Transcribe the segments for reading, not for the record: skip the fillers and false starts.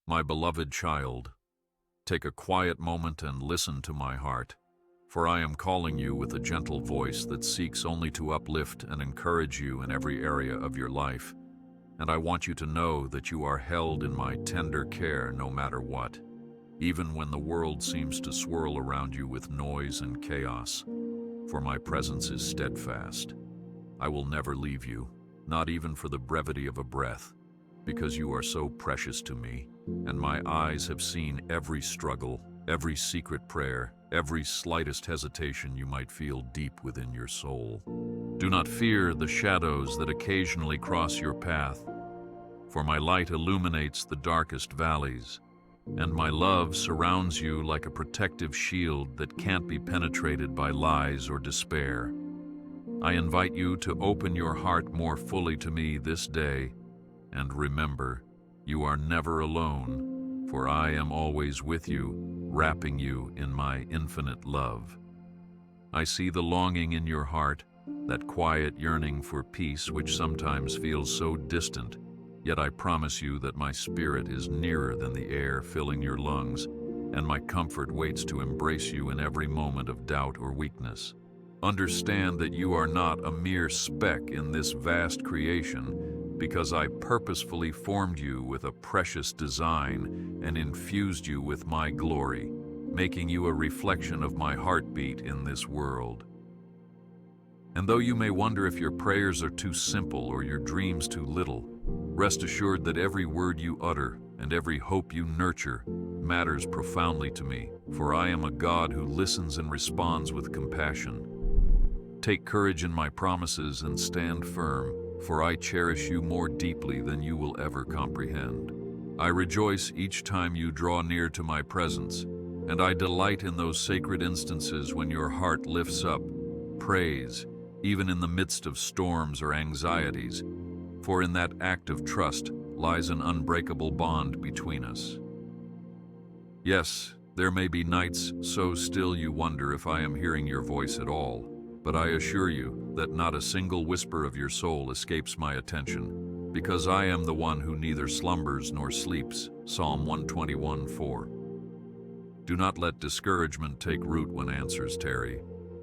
My beloved child, take a quiet moment and listen to my heart, for I am calling you with a gentle voice that seeks only to uplift and encourage you in every area of your life, and I want you to know that you are held in my tender care no matter what, even when the world seems to swirl around you with noise and chaos, for my presence is steadfast. I will never leave you, not even for the brevity of a breath, because you are so precious to me, and my eyes have seen every struggle, every secret prayer, every slightest hesitation you might feel deep within your soul. Do not fear the shadows that occasionally cross your path, for my light illuminates the darkest valleys, and my love surrounds you like a protective shield that can't be penetrated by lies or despair. I invite you to open your heart more fully to me this day, and remember, you are never alone, for I am always with you, wrapping you in my infinite love. I see the longing in your heart, that quiet yearning for peace which sometimes feels so distant, yet I promise you that my spirit is nearer than the air filling your lungs, and my comfort waits to embrace you in every moment of doubt or weakness. Understand that you are not a mere speck in this vast creation, because I purposefully formed you with a precious design and infused you with my glory, making you a reflection of my heartbeat in this world. And though you may wonder if your prayers are too simple or your dreams too little, rest assured that every word you utter and every hope you nurture matters profoundly to me, for I am a God who listens and responds with compassion. Take courage in my promises and stand firm, for I cherish you more deeply than you will ever comprehend. I rejoice each time you draw near to my presence, and I delight in those sacred instances when your heart lifts up praise, even in the midst of storms or anxieties, for in that act of trust lies an unbreakable bond between us. Yes, there may be nights so still you wonder if I am hearing your voice at all, but I assure you that not a single whisper of your soul escapes my attention, because I am the one who neither slumbers nor sleeps. Psalm 121:4. Do not let discouragement take root when answers tarry.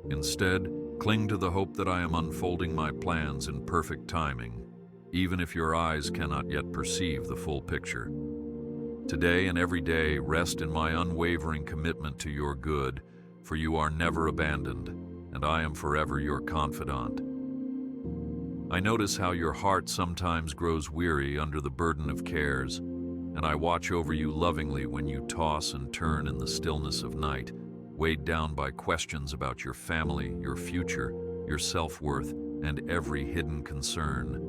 Instead, cling to the hope that I am unfolding my plans in perfect timing, even if your eyes cannot yet perceive the full picture. Today and every day, rest in my unwavering commitment to your good, for you are never abandoned, and I am forever your confidant. I notice how your heart sometimes grows weary under the burden of cares, and I watch over you lovingly when you toss and turn in the stillness of night, weighed down by questions about your family, your future, your self-worth, and every hidden concern.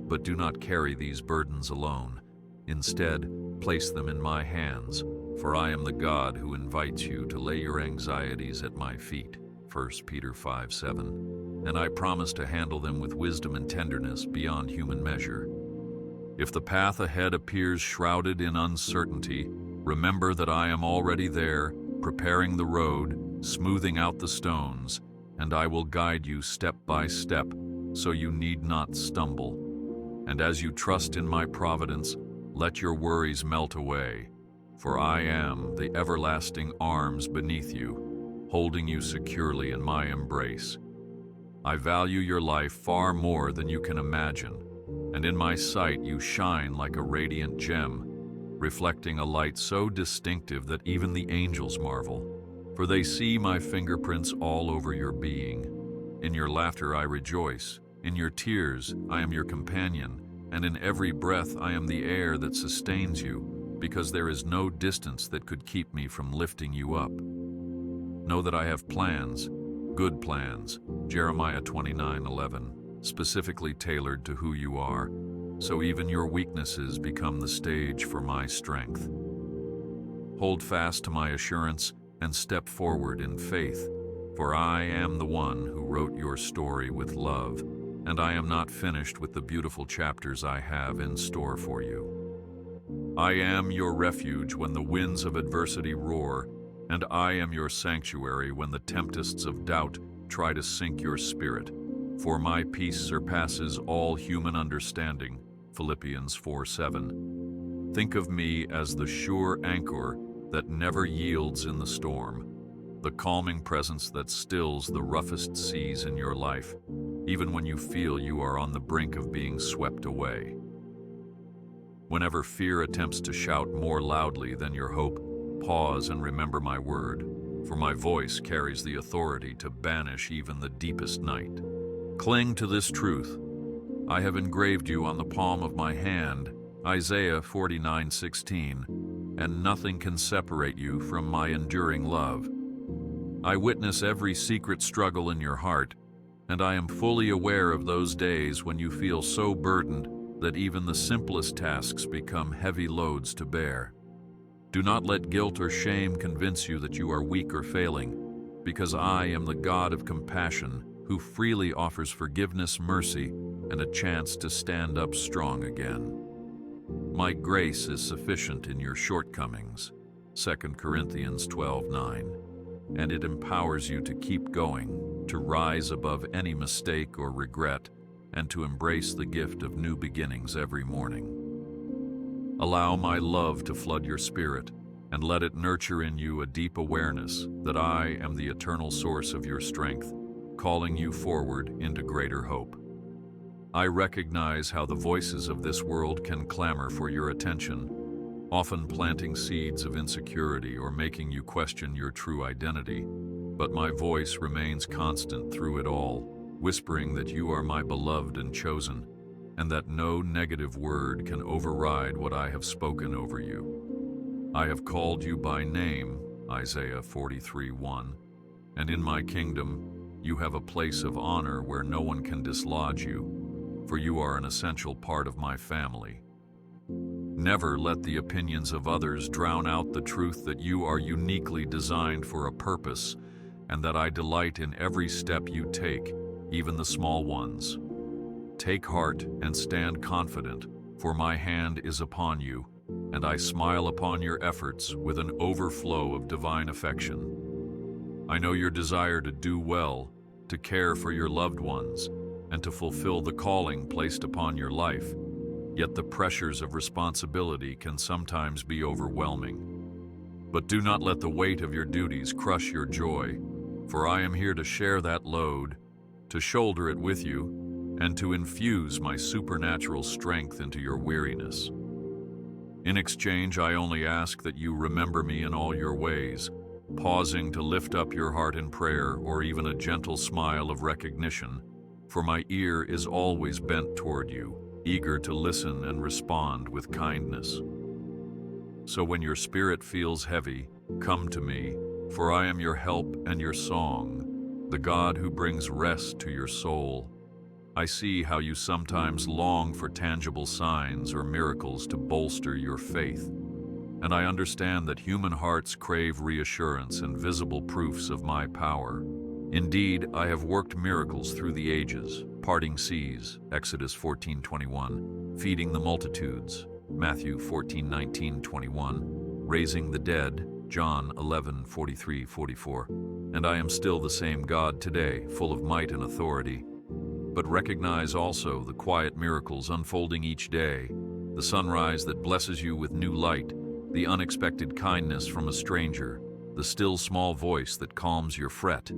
But do not carry these burdens alone. Instead, place them in my hands, for I am the God who invites you to lay your anxieties at my feet. 1 Peter 5:7, and I promise to handle them with wisdom and tenderness beyond human measure. If the path ahead appears shrouded in uncertainty, remember that I am already there, preparing the road, smoothing out the stones, and I will guide you step by step, so you need not stumble. And as you trust in my providence, let your worries melt away, for I am the everlasting arms beneath you, holding you securely in my embrace. I value your life far more than you can imagine, and in my sight you shine like a radiant gem, reflecting a light so distinctive that even the angels marvel, for they see my fingerprints all over your being. In your laughter I rejoice, in your tears I am your companion, and in every breath I am the air that sustains you, because there is no distance that could keep me from lifting you up. Know that I have plans, good plans, Jeremiah 29:11, specifically tailored to who you are, so even your weaknesses become the stage for my strength. Hold fast to my assurance and step forward in faith, for I am the one who wrote your story with love, and I am not finished with the beautiful chapters I have in store for you. I am your refuge when the winds of adversity roar, and I am your sanctuary when the tempests of doubt try to sink your spirit. For my peace surpasses all human understanding, Philippians 4:7. Think of me as the sure anchor that never yields in the storm, the calming presence that stills the roughest seas in your life, even when you feel you are on the brink of being swept away. Whenever fear attempts to shout more loudly than your hope, pause and remember my word, for my voice carries the authority to banish even the deepest night. Cling to this truth. I have engraved you on the palm of my hand, Isaiah 49:16, and nothing can separate you from my enduring love. I witness every secret struggle in your heart, and I am fully aware of those days when you feel so burdened that even the simplest tasks become heavy loads to bear. Do not let guilt or shame convince you that you are weak or failing, because I am the God of compassion who freely offers forgiveness, mercy, and a chance to stand up strong again. My grace is sufficient in your shortcomings, 2 Corinthians 12:9, and it empowers you to keep going, to rise above any mistake or regret, and to embrace the gift of new beginnings every morning. Allow my love to flood your spirit, and let it nurture in you a deep awareness that I am the eternal source of your strength, calling you forward into greater hope. I recognize how the voices of this world can clamor for your attention, often planting seeds of insecurity or making you question your true identity. But my voice remains constant through it all, whispering that you are my beloved and chosen, and that no negative word can override what I have spoken over you. I have called you by name, Isaiah 43:1, and in my kingdom, you have a place of honor where no one can dislodge you, for you are an essential part of my family. Never let the opinions of others drown out the truth that you are uniquely designed for a purpose, and that I delight in every step you take, even the small ones. Take heart and stand confident, for my hand is upon you, and I smile upon your efforts with an overflow of divine affection. I know your desire to do well, to care for your loved ones, and to fulfill the calling placed upon your life. Yet the pressures of responsibility can sometimes be overwhelming. But do not let the weight of your duties crush your joy, for I am here to share that load, to shoulder it with you, and to infuse my supernatural strength into your weariness. In exchange, I only ask that you remember me in all your ways, pausing to lift up your heart in prayer or even a gentle smile of recognition, for my ear is always bent toward you, eager to listen and respond with kindness. So when your spirit feels heavy, come to me, for I am your help and your song, the God who brings rest to your soul. I see how you sometimes long for tangible signs or miracles to bolster your faith, and I understand that human hearts crave reassurance and visible proofs of my power. Indeed, I have worked miracles through the ages, parting seas, Exodus 14:21, feeding the multitudes, Matthew 14:19-21, raising the dead, John 11:43-44, and I am still the same God today, full of might and authority. But recognize also the quiet miracles unfolding each day, the sunrise that blesses you with new light, the unexpected kindness from a stranger, the still small voice that calms your fret.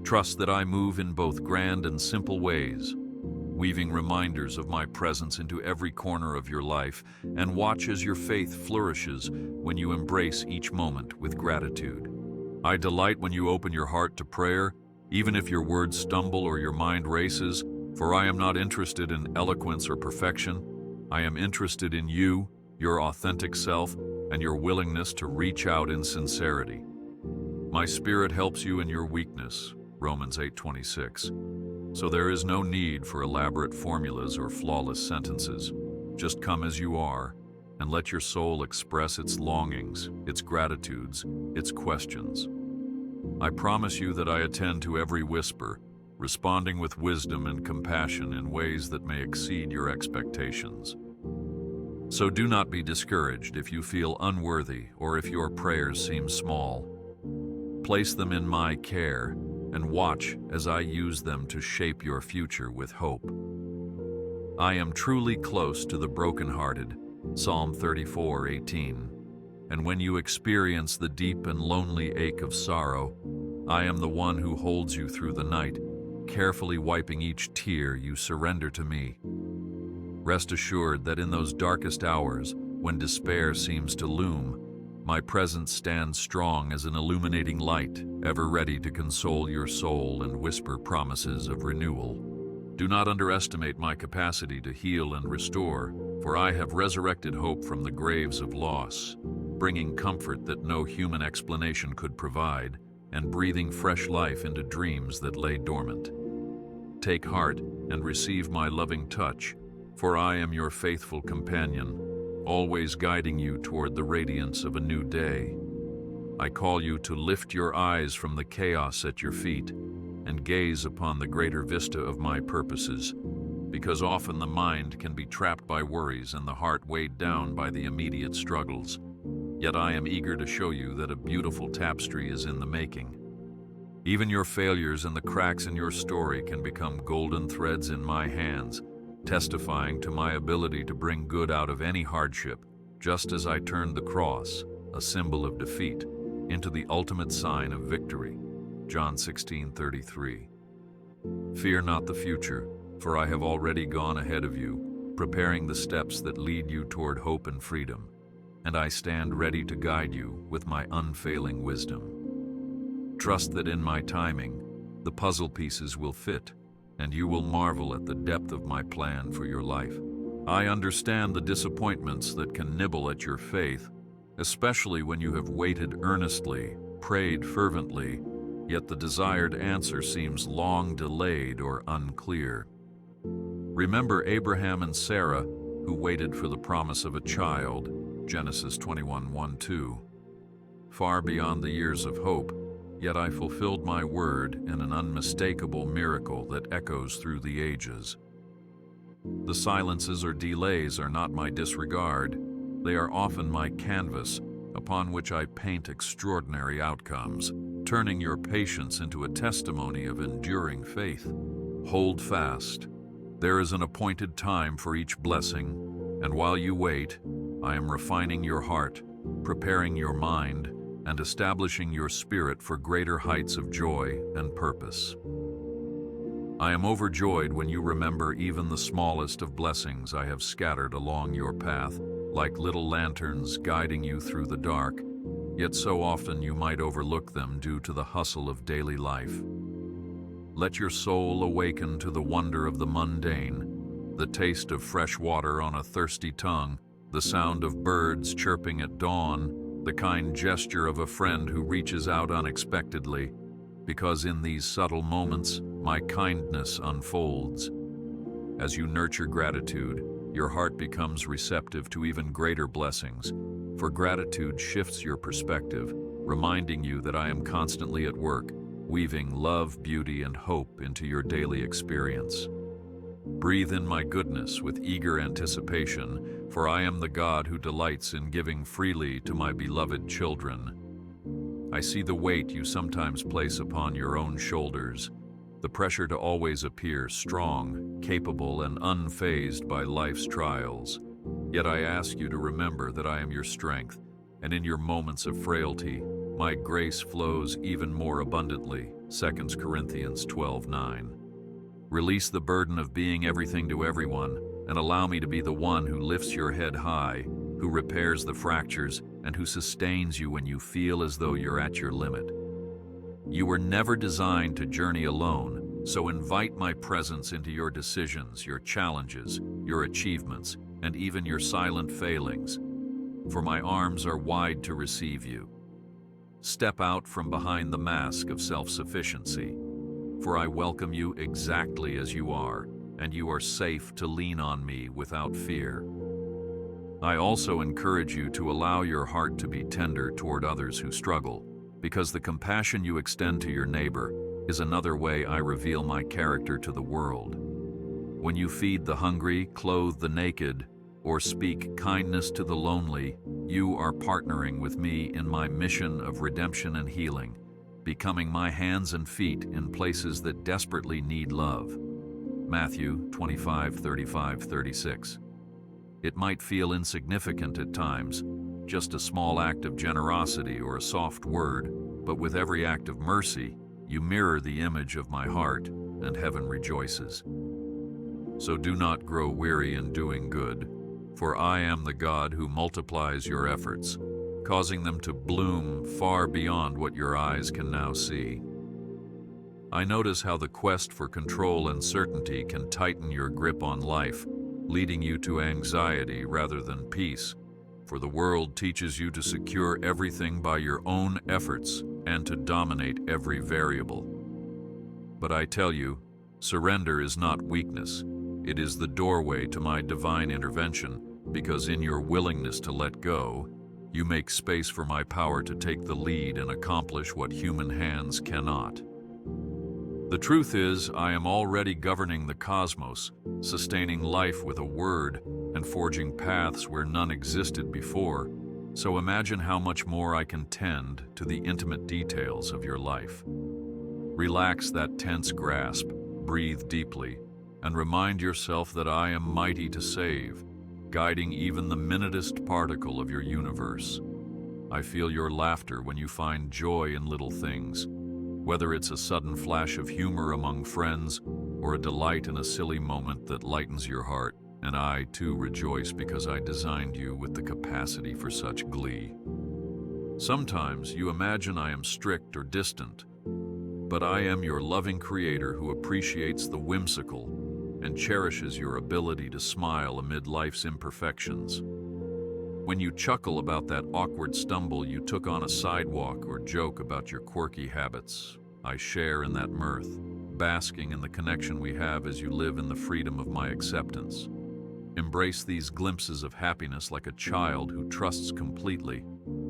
Trust that I move in both grand and simple ways, weaving reminders of my presence into every corner of your life, and watch as your faith flourishes when you embrace each moment with gratitude. I delight when you open your heart to prayer, even if your words stumble or your mind races, for I am not interested in eloquence or perfection. I am interested in you, your authentic self, and your willingness to reach out in sincerity. My spirit helps you in your weakness, Romans 8:26. So there is no need for elaborate formulas or flawless sentences. Just come as you are, and let your soul express its longings, its gratitudes, its questions. I promise you that I attend to every whisper, responding with wisdom and compassion in ways that may exceed your expectations. So do not be discouraged if you feel unworthy or if your prayers seem small. Place them in my care and watch as I use them to shape your future with hope. I am truly close to the brokenhearted, Psalm 34:18. And when you experience the deep and lonely ache of sorrow, I am the one who holds you through the night, carefully wiping each tear you surrender to me. Rest assured that in those darkest hours, when despair seems to loom, my presence stands strong as an illuminating light, ever ready to console your soul and whisper promises of renewal. Do not underestimate my capacity to heal and restore, for I have resurrected hope from the graves of loss, bringing comfort that no human explanation could provide, and breathing fresh life into dreams that lay dormant. Take heart and receive my loving touch, for I am your faithful companion, always guiding you toward the radiance of a new day. I call you to lift your eyes from the chaos at your feet and gaze upon the greater vista of my purposes, because often the mind can be trapped by worries and the heart weighed down by the immediate struggles. Yet I am eager to show you that a beautiful tapestry is in the making. Even your failures and the cracks in your story can become golden threads in my hands, testifying to my ability to bring good out of any hardship, just as I turned the cross, a symbol of defeat, into the ultimate sign of victory. John 16:33. Fear not the future, for I have already gone ahead of you, preparing the steps that lead you toward hope and freedom, and I stand ready to guide you with my unfailing wisdom. Trust that in my timing, the puzzle pieces will fit, and you will marvel at the depth of my plan for your life. I understand the disappointments that can nibble at your faith, especially when you have waited earnestly, prayed fervently, yet the desired answer seems long delayed or unclear. Remember Abraham and Sarah, who waited for the promise of a child, Genesis 21:1-2. Far beyond the years of hope, yet I fulfilled my word in an unmistakable miracle that echoes through the ages. The silences or delays are not my disregard. They are often my canvas upon which I paint extraordinary outcomes, turning your patience into a testimony of enduring faith. Hold fast. There is an appointed time for each blessing, and while you wait, I am refining your heart, preparing your mind, and establishing your spirit for greater heights of joy and purpose. I am overjoyed when you remember even the smallest of blessings I have scattered along your path, like little lanterns guiding you through the dark, yet so often you might overlook them due to the hustle of daily life. Let your soul awaken to the wonder of the mundane, the taste of fresh water on a thirsty tongue, the sound of birds chirping at dawn, the kind gesture of a friend who reaches out unexpectedly, because in these subtle moments, my kindness unfolds. As you nurture gratitude, your heart becomes receptive to even greater blessings, for gratitude shifts your perspective, reminding you that I am constantly at work, weaving love, beauty, and hope into your daily experience. Breathe in my goodness with eager anticipation, for I am the God who delights in giving freely to my beloved children. I see the weight you sometimes place upon your own shoulders, the pressure to always appear strong, capable, and unfazed by life's trials. Yet I ask you to remember that I am your strength, and in your moments of frailty, my grace flows even more abundantly. 2 Corinthians 12:9. Release the burden of being everything to everyone, and allow me to be the one who lifts your head high, who repairs the fractures, and who sustains you when you feel as though you're at your limit. You were never designed to journey alone, so invite my presence into your decisions, your challenges, your achievements, and even your silent failings, for my arms are wide to receive you. Step out from behind the mask of self-sufficiency, for I welcome you exactly as you are, and you are safe to lean on me without fear. I also encourage you to allow your heart to be tender toward others who struggle, because the compassion you extend to your neighbor is another way I reveal my character to the world. When you feed the hungry, clothe the naked, or speak kindness to the lonely, you are partnering with me in my mission of redemption and healing, becoming my hands and feet in places that desperately need love. Matthew 25:35-36. It might feel insignificant at times, just a small act of generosity or a soft word, but with every act of mercy, you mirror the image of my heart, and heaven rejoices. So do not grow weary in doing good, for I am the God who multiplies your efforts, causing them to bloom far beyond what your eyes can now see. I notice how the quest for control and certainty can tighten your grip on life, leading you to anxiety rather than peace, for the world teaches you to secure everything by your own efforts and to dominate every variable. But I tell you, surrender is not weakness. It is the doorway to my divine intervention, because in your willingness to let go, you make space for my power to take the lead and accomplish what human hands cannot. The truth is, I am already governing the cosmos, sustaining life with a word, and forging paths where none existed before, so imagine how much more I can tend to the intimate details of your life. Relax that tense grasp, breathe deeply, and remind yourself that I am mighty to save, guiding even the minutest particle of your universe. I feel your laughter when you find joy in little things, whether it's a sudden flash of humor among friends or a delight in a silly moment that lightens your heart, and I too rejoice because I designed you with the capacity for such glee. Sometimes you imagine I am strict or distant, but I am your loving creator who appreciates the whimsical and cherishes your ability to smile amid life's imperfections. When you chuckle about that awkward stumble you took on a sidewalk or joke about your quirky habits, I share in that mirth, basking in the connection we have as you live in the freedom of my acceptance. Embrace these glimpses of happiness like a child who trusts completely,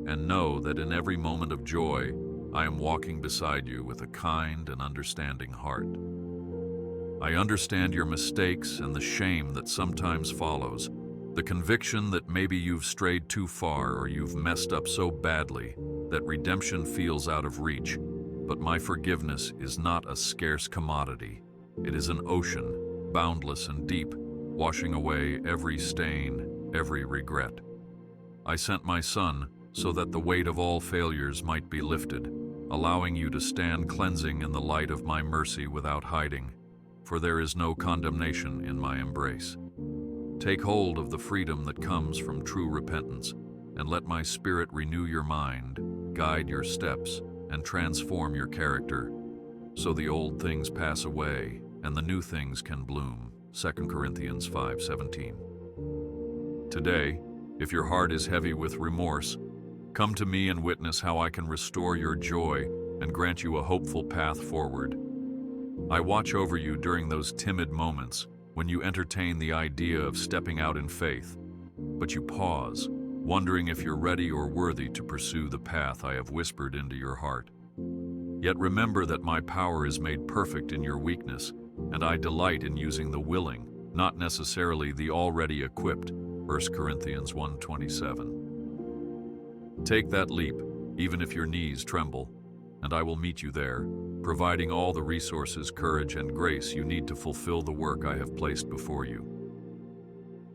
and know that in every moment of joy, I am walking beside you with a kind and understanding heart. I understand your mistakes and the shame that sometimes follows, the conviction that maybe you've strayed too far or you've messed up so badly that redemption feels out of reach. But my forgiveness is not a scarce commodity. It is an ocean, boundless and deep, washing away every stain, every regret. I sent my Son so that the weight of all failures might be lifted, allowing you to stand cleansing in the light of my mercy without hiding, for there is no condemnation in my embrace. Take hold of the freedom that comes from true repentance, and let my Spirit renew your mind, guide your steps, and transform your character, so the old things pass away and the new things can bloom. 2 Corinthians 5:17. Today, if your heart is heavy with remorse, come to me and witness how I can restore your joy and grant you a hopeful path forward. I watch over you during those timid moments when you entertain the idea of stepping out in faith, but you pause, wondering if you're ready or worthy to pursue the path I have whispered into your heart. Yet remember that my power is made perfect in your weakness, and I delight in using the willing, not necessarily the already equipped. 1 Corinthians 1:27. Take that leap, even if your knees tremble, and I will meet you there, providing all the resources, courage, and grace you need to fulfill the work I have placed before you.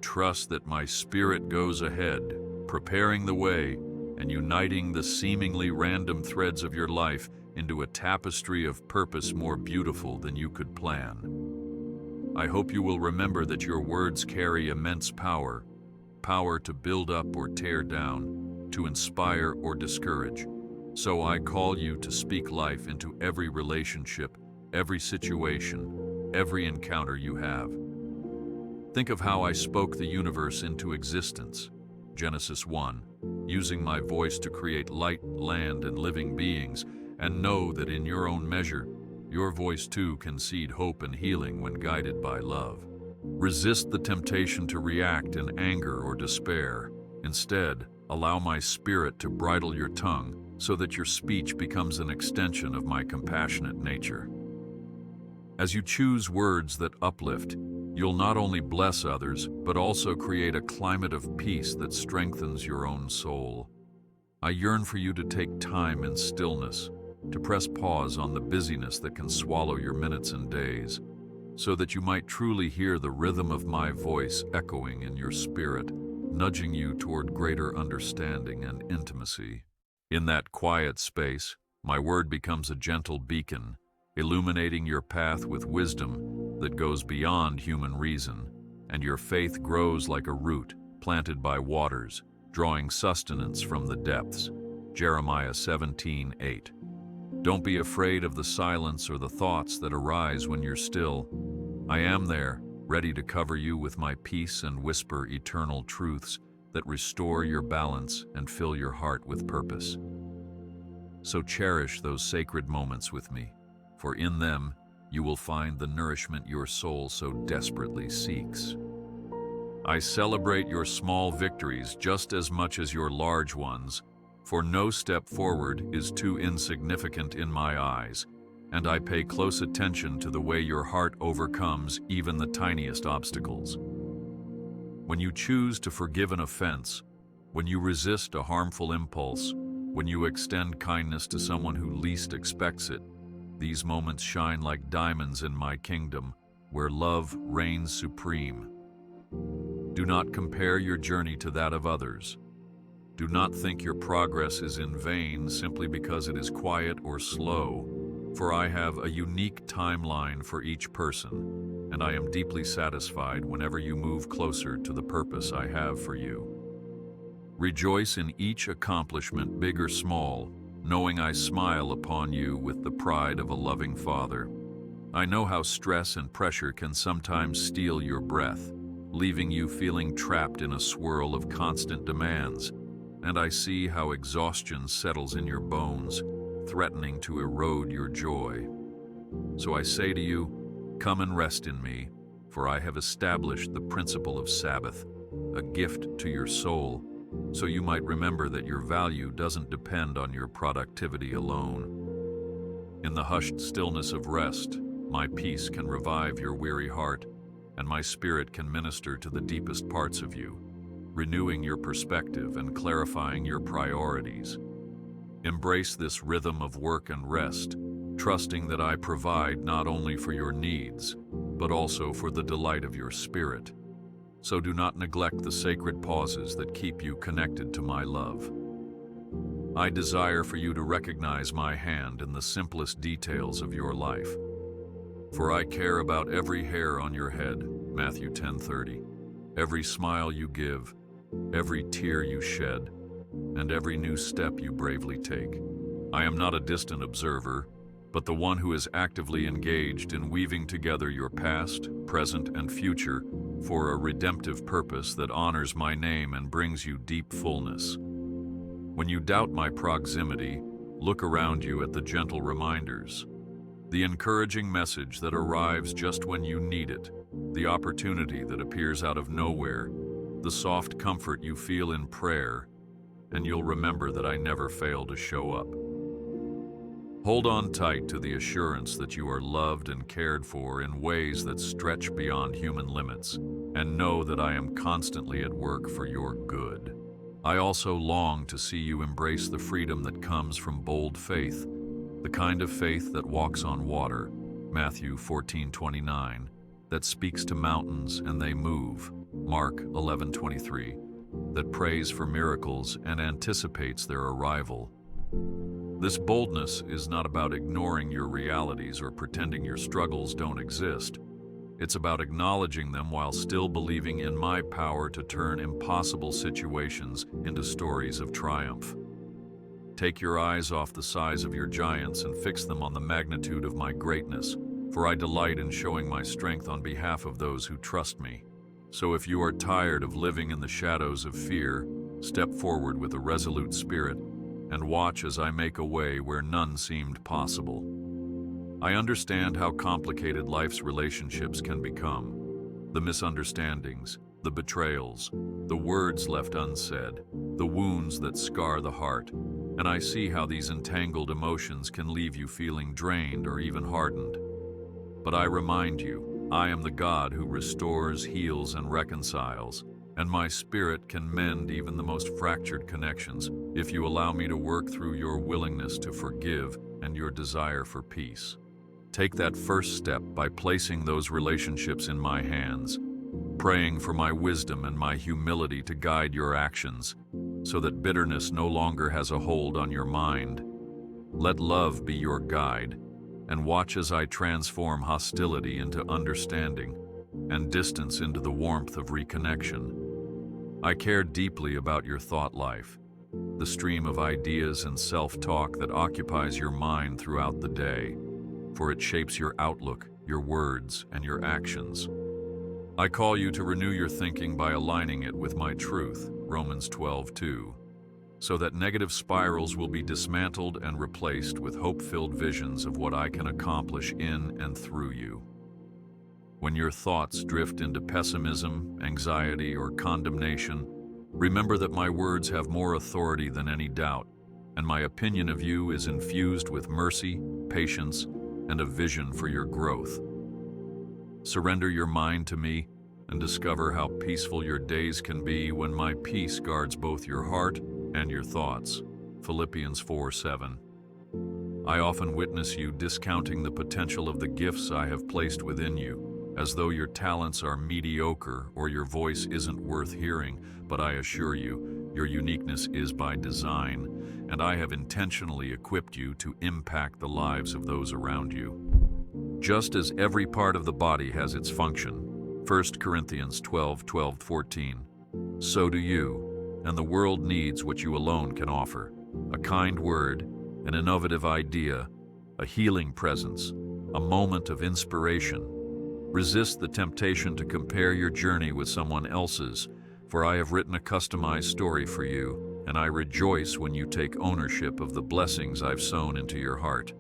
Trust that my Spirit goes ahead, preparing the way and uniting the seemingly random threads of your life into a tapestry of purpose more beautiful than you could plan. I hope you will remember that your words carry immense power, power to build up or tear down, to inspire or discourage. So I call you to speak life into every relationship, every situation, every encounter you have. Think of how I spoke the universe into existence, Genesis 1, using my voice to create light, land, and living beings, and know that in your own measure, your voice too can seed hope and healing when guided by love. Resist the temptation to react in anger or despair. Instead, allow my Spirit to bridle your tongue so that your speech becomes an extension of my compassionate nature. As you choose words that uplift, you'll not only bless others, but also create a climate of peace that strengthens your own soul. I yearn for you to take time in stillness, to press pause on the busyness that can swallow your minutes and days, so that you might truly hear the rhythm of my voice echoing in your spirit, nudging you toward greater understanding and intimacy. In that quiet space, my word becomes a gentle beacon, illuminating your path with wisdom that goes beyond human reason, and your faith grows like a root planted by waters, drawing sustenance from the depths. Jeremiah 17:8. Don't be afraid of the silence or the thoughts that arise when you're still. I am there, ready to cover you with my peace and whisper eternal truths that restore your balance and fill your heart with purpose. So cherish those sacred moments with me, for in them you will find the nourishment your soul so desperately seeks. I celebrate your small victories just as much as your large ones, for no step forward is too insignificant in my eyes, and I pay close attention to the way your heart overcomes even the tiniest obstacles. When you choose to forgive an offense, when you resist a harmful impulse, when you extend kindness to someone who least expects it, these moments shine like diamonds in my kingdom, where love reigns supreme. Do not compare your journey to that of others. Do not think your progress is in vain simply because it is quiet or slow, for I have a unique timeline for each person, and I am deeply satisfied whenever you move closer to the purpose I have for you. Rejoice in each accomplishment, big or small, knowing I smile upon you with the pride of a loving father. I know how stress and pressure can sometimes steal your breath, leaving you feeling trapped in a swirl of constant demands, and I see how exhaustion settles in your bones, threatening to erode your joy. So I say to you, come and rest in me, for I have established the principle of Sabbath, a gift to your soul, so you might remember that your value doesn't depend on your productivity alone. In the hushed stillness of rest, my peace can revive your weary heart, and my spirit can minister to the deepest parts of you, renewing your perspective and clarifying your priorities. Embrace this rhythm of work and rest, trusting that I provide not only for your needs, but also for the delight of your spirit. So do not neglect the sacred pauses that keep you connected to my love. I desire for you to recognize my hand in the simplest details of your life. For I care about every hair on your head, Matthew 10:30, every smile you give, every tear you shed, and every new step you bravely take. I am not a distant observer, but the one who is actively engaged in weaving together your past, present, and future for a redemptive purpose that honors my name and brings you deep fullness. When you doubt my proximity, look around you at the gentle reminders, the encouraging message that arrives just when you need it, the opportunity that appears out of nowhere, the soft comfort you feel in prayer, and you'll remember that I never fail to show up. Hold on tight to the assurance that you are loved and cared for in ways that stretch beyond human limits, and know that I am constantly at work for your good. I also long to see you embrace the freedom that comes from bold faith, the kind of faith that walks on water, Matthew 14:29, that speaks to mountains and they move, Mark 11:23, that prays for miracles and anticipates their arrival. This boldness is not about ignoring your realities or pretending your struggles don't exist. It's about acknowledging them while still believing in my power to turn impossible situations into stories of triumph. Take your eyes off the size of your giants and fix them on the magnitude of my greatness, for I delight in showing my strength on behalf of those who trust me. So if you are tired of living in the shadows of fear, step forward with a resolute spirit and watch as I make a way where none seemed possible. I understand how complicated life's relationships can become. The misunderstandings, the betrayals, the words left unsaid, the wounds that scar the heart, and I see how these entangled emotions can leave you feeling drained or even hardened. But I remind you, I am the God who restores, heals, and reconciles, and my spirit can mend even the most fractured connections if you allow me to work through your willingness to forgive and your desire for peace. Take that first step by placing those relationships in my hands, praying for my wisdom and my humility to guide your actions, so that bitterness no longer has a hold on your mind. Let love be your guide, and watch as I transform hostility into understanding and distance into the warmth of reconnection. I care deeply about your thought life, the stream of ideas and self-talk that occupies your mind throughout the day, for it shapes your outlook, your words, and your actions. I call you to renew your thinking by aligning it with my truth, Romans 12:2, so that negative spirals will be dismantled and replaced with hope-filled visions of what I can accomplish in and through you. When your thoughts drift into pessimism, anxiety, or condemnation, remember that my words have more authority than any doubt, and my opinion of you is infused with mercy, patience, and a vision for your growth. Surrender your mind to me and discover how peaceful your days can be when my peace guards both your heart and your thoughts. Philippians 4:7. I often witness you discounting the potential of the gifts I have placed within you, as though your talents are mediocre or your voice isn't worth hearing, but I assure you, your uniqueness is by design, and I have intentionally equipped you to impact the lives of those around you. Just as every part of the body has its function, 1 Corinthians 12:12-14, so do you, and the world needs what you alone can offer: a kind word, an innovative idea, a healing presence, a moment of inspiration. Resist the temptation to compare your journey with someone else's, for I have written a customized story for you, and I rejoice when you take ownership of the blessings I've sown into your heart.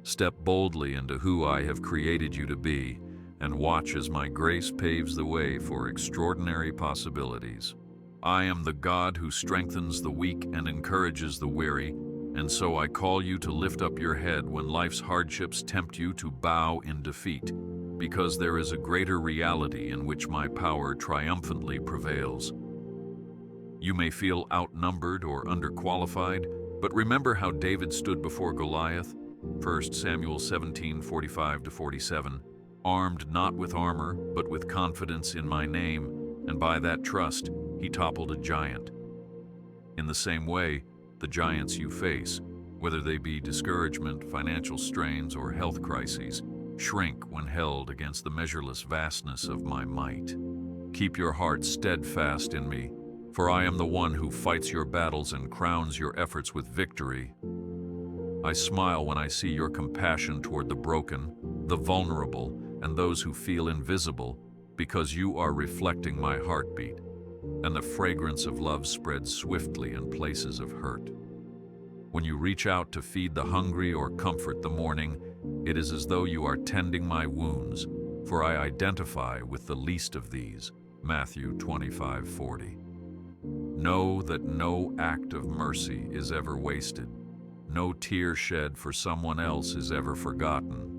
Step boldly into who I have created you to be, and watch as my grace paves the way for extraordinary possibilities. I am the God who strengthens the weak and encourages the weary, and so I call you to lift up your head when life's hardships tempt you to bow in defeat, because there is a greater reality in which my power triumphantly prevails. You may feel outnumbered or underqualified, but remember how David stood before Goliath, 1 Samuel 17:45-47, armed not with armor, but with confidence in my name, and by that trust he toppled a giant. In the same way, the giants you face, whether they be discouragement, financial strains, or health crises, shrink when held against the measureless vastness of my might. Keep your heart steadfast in me, for I am the one who fights your battles and crowns your efforts with victory. I smile when I see your compassion toward the broken, the vulnerable, and those who feel invisible, because you are reflecting my heartbeat, and the fragrance of love spreads swiftly in places of hurt. When you reach out to feed the hungry or comfort the mourning, it is as though you are tending my wounds, for I identify with the least of these. Matthew 25:40. Know that no act of mercy is ever wasted, no tear shed for someone else is ever forgotten,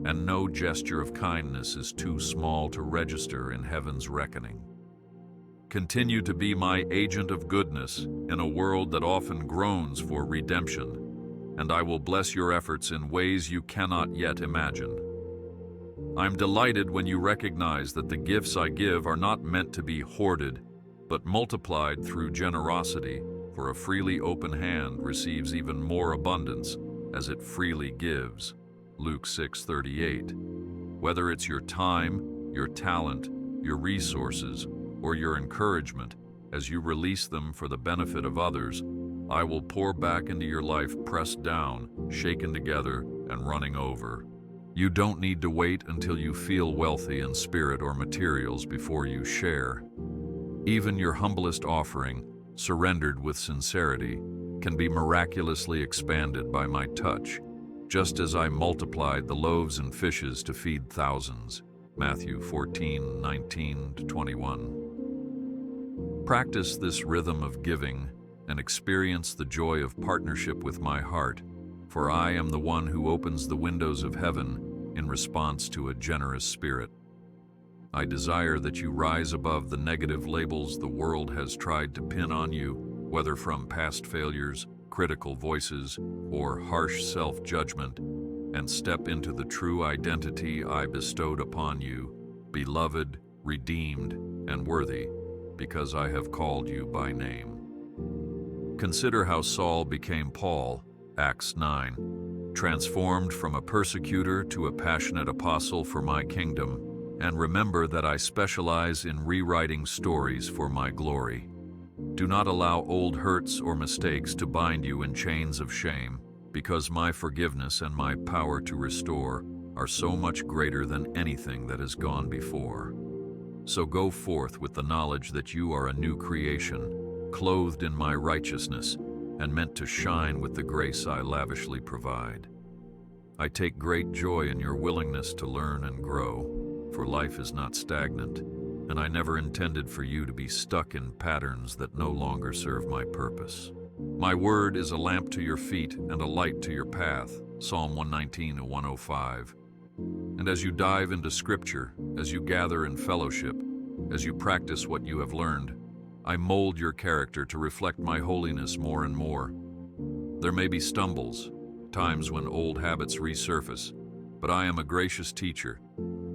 and no gesture of kindness is too small to register in heaven's reckoning. Continue to be my agent of goodness in a world that often groans for redemption, and I will bless your efforts in ways you cannot yet imagine. I'm delighted when you recognize that the gifts I give are not meant to be hoarded, but multiplied through generosity, for a freely open hand receives even more abundance as it freely gives. Luke 6:38. Whether it's your time, your talent, your resources, or your encouragement, as you release them for the benefit of others, I will pour back into your life pressed down, shaken together, and running over. You don't need to wait until you feel wealthy in spirit or materials before you share. Even your humblest offering, surrendered with sincerity, can be miraculously expanded by my touch, just as I multiplied the loaves and fishes to feed thousands. Matthew 14:19-21. Practice this rhythm of giving and experience the joy of partnership with my heart, for I am the one who opens the windows of heaven in response to a generous spirit. I desire that you rise above the negative labels the world has tried to pin on you, whether from past failures, critical voices, or harsh self-judgment, and step into the true identity I bestowed upon you, beloved, redeemed, and worthy, because I have called you by name. Consider how Saul became Paul, Acts 9, transformed from a persecutor to a passionate apostle for my kingdom, and remember that I specialize in rewriting stories for my glory. Do not allow old hurts or mistakes to bind you in chains of shame, because my forgiveness and my power to restore are so much greater than anything that has gone before. So go forth with the knowledge that you are a new creation, clothed in my righteousness, and meant to shine with the grace I lavishly provide. I take great joy in your willingness to learn and grow, for life is not stagnant, and I never intended for you to be stuck in patterns that no longer serve my purpose. My word is a lamp to your feet and a light to your path, Psalm 119:105. And as you dive into Scripture, as you gather in fellowship, as you practice what you have learned, I mold your character to reflect my holiness more and more. There may be stumbles, times when old habits resurface, but I am a gracious teacher,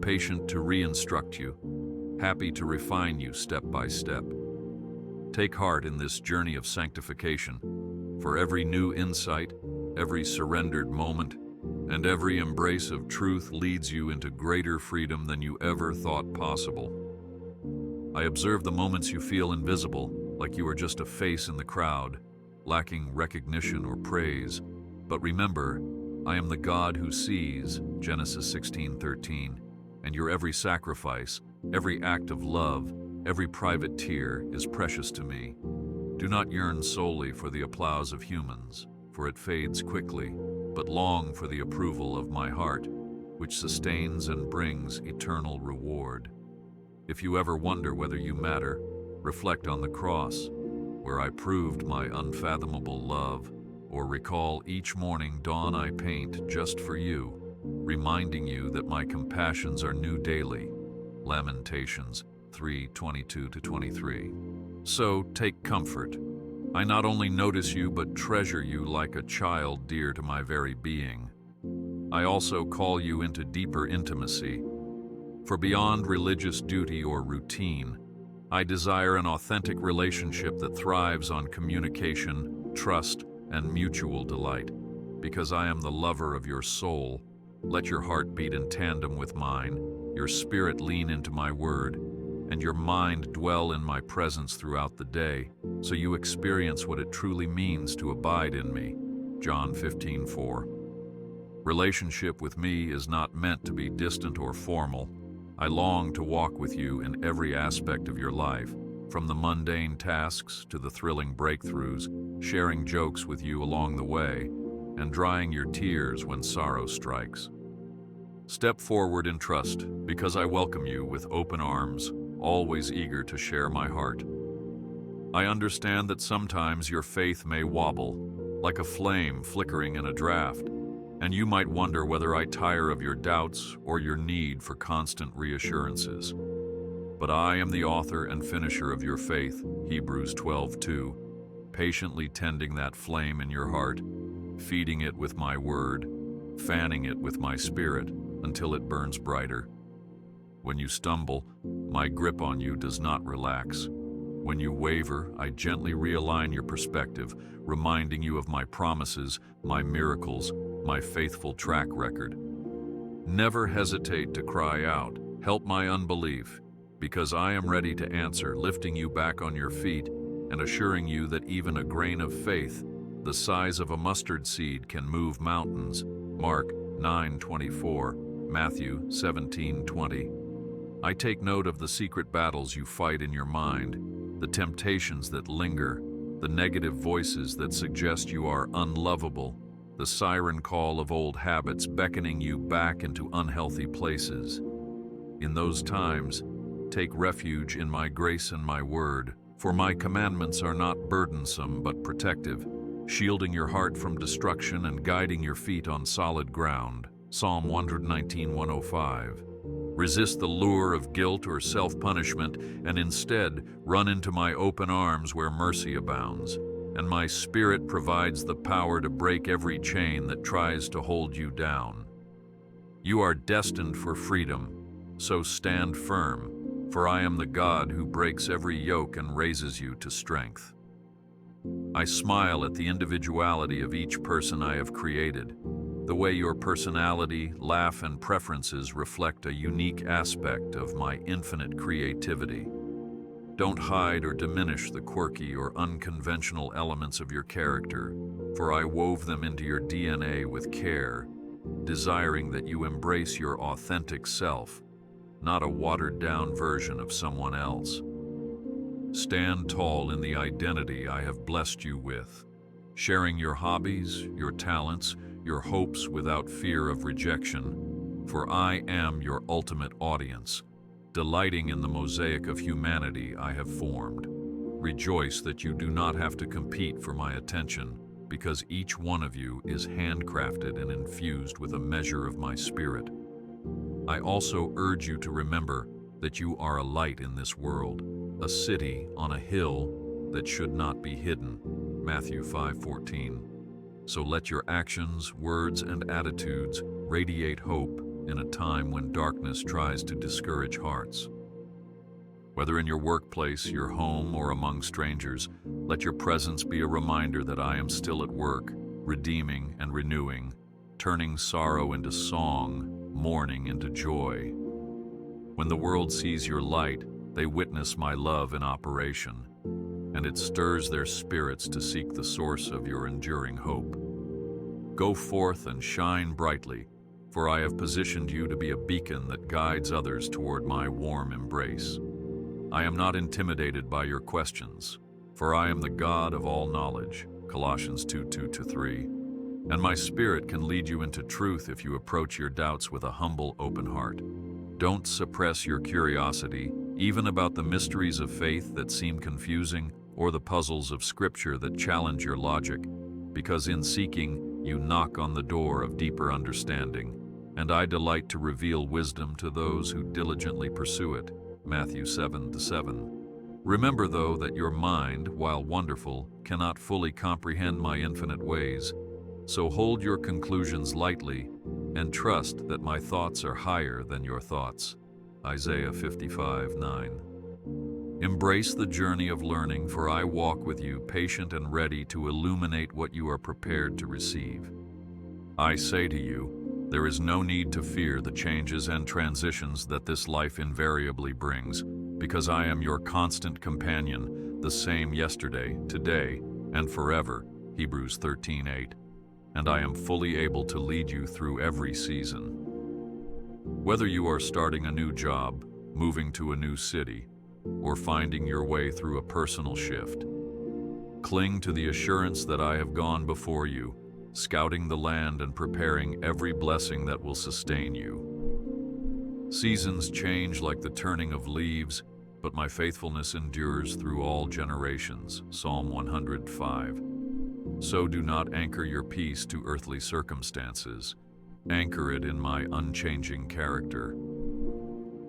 patient to re-instruct you, happy to refine you step by step. Take heart in this journey of sanctification, for every new insight, every surrendered moment, and every embrace of truth leads you into greater freedom than you ever thought possible. I observe the moments you feel invisible, like you are just a face in the crowd, lacking recognition or praise. But remember, I am the God who sees, Genesis 16:13, and your every sacrifice, every act of love, every private tear is precious to me. Do not yearn solely for the applause of humans, for it fades quickly, but long for the approval of my heart, which sustains and brings eternal reward. If you ever wonder whether you matter, reflect on the cross, where I proved my unfathomable love, or recall each morning dawn I paint just for you, reminding you that my compassions are new daily. Lamentations 3:22-23. So take comfort. I not only notice you but treasure you like a child dear to my very being. I also call you into deeper intimacy. For beyond religious duty or routine, I desire an authentic relationship that thrives on communication, trust, and mutual delight. Because I am the lover of your soul, let your heart beat in tandem with mine, your spirit lean into my word, and your mind dwell in my presence throughout the day, so you experience what it truly means to abide in me. John 15:4. Relationship with me is not meant to be distant or formal. I long to walk with you in every aspect of your life, from the mundane tasks to the thrilling breakthroughs, sharing jokes with you along the way, and drying your tears when sorrow strikes. Step forward in trust, because I welcome you with open arms, always eager to share my heart. I understand that sometimes your faith may wobble, like a flame flickering in a draft, and you might wonder whether I tire of your doubts or your need for constant reassurances. But I am the author and finisher of your faith, Hebrews 12:2, patiently tending that flame in your heart, feeding it with my word, fanning it with my spirit until it burns brighter. When you stumble, my grip on you does not relax. When you waver, I gently realign your perspective, reminding you of my promises, my miracles, my faithful track record. Never hesitate to cry out, "Help my unbelief," because I am ready to answer, lifting you back on your feet and assuring you that even a grain of faith, the size of a mustard seed, can move mountains. Mark 9:24, Matthew 17:20. I take note of the secret battles you fight in your mind, the temptations that linger, the negative voices that suggest you are unlovable, the siren call of old habits beckoning you back into unhealthy places. In those times, take refuge in my grace and my word, for my commandments are not burdensome but protective, shielding your heart from destruction and guiding your feet on solid ground. Psalm 119:105. Resist the lure of guilt or self-punishment, and instead run into my open arms where mercy abounds, and my spirit provides the power to break every chain that tries to hold you down. You are destined for freedom, so stand firm, for I am the God who breaks every yoke and raises you to strength. I smile at the individuality of each person I have created, the way your personality, laugh, and preferences reflect a unique aspect of my infinite creativity. Don't hide or diminish the quirky or unconventional elements of your character, for I wove them into your DNA with care, desiring that you embrace your authentic self, not a watered-down version of someone else. Stand tall in the identity I have blessed you with, sharing your hobbies, your talents, your hopes without fear of rejection, for I am your ultimate audience, delighting in the mosaic of humanity I have formed. Rejoice that you do not have to compete for my attention, because each one of you is handcrafted and infused with a measure of my spirit. I also urge you to remember that you are a light in this world, a city on a hill that should not be hidden. Matthew 5:14. So let your actions, words, and attitudes radiate hope in a time when darkness tries to discourage hearts. Whether in your workplace, your home, or among strangers, let your presence be a reminder that I am still at work, redeeming and renewing, turning sorrow into song, mourning into joy. When the world sees your light, they witness my love in operation, and it stirs their spirits to seek the source of your enduring hope. Go forth and shine brightly, for I have positioned you to be a beacon that guides others toward my warm embrace. I am not intimidated by your questions, for I am the God of all knowledge, Colossians 2:2-3, and my spirit can lead you into truth if you approach your doubts with a humble, open heart. Don't suppress your curiosity, even about the mysteries of faith that seem confusing or the puzzles of Scripture that challenge your logic, because in seeking, you knock on the door of deeper understanding, and I delight to reveal wisdom to those who diligently pursue it. Matthew 7:7. Remember, though, that your mind, while wonderful, cannot fully comprehend my infinite ways, so hold your conclusions lightly and trust that my thoughts are higher than your thoughts. Isaiah 55:9. Embrace the journey of learning, for I walk with you, patient and ready to illuminate what you are prepared to receive. I say to you, there is no need to fear the changes and transitions that this life invariably brings, because I am your constant companion, the same yesterday, today, and forever, Hebrews 13:8, and I am fully able to lead you through every season. Whether you are starting a new job, moving to a new city, or finding your way through a personal shift, cling to the assurance that I have gone before you, scouting the land and preparing every blessing that will sustain you. Seasons change like the turning of leaves, but my faithfulness endures through all generations. Psalm 105. So do not anchor your peace to earthly circumstances. Anchor it in my unchanging character.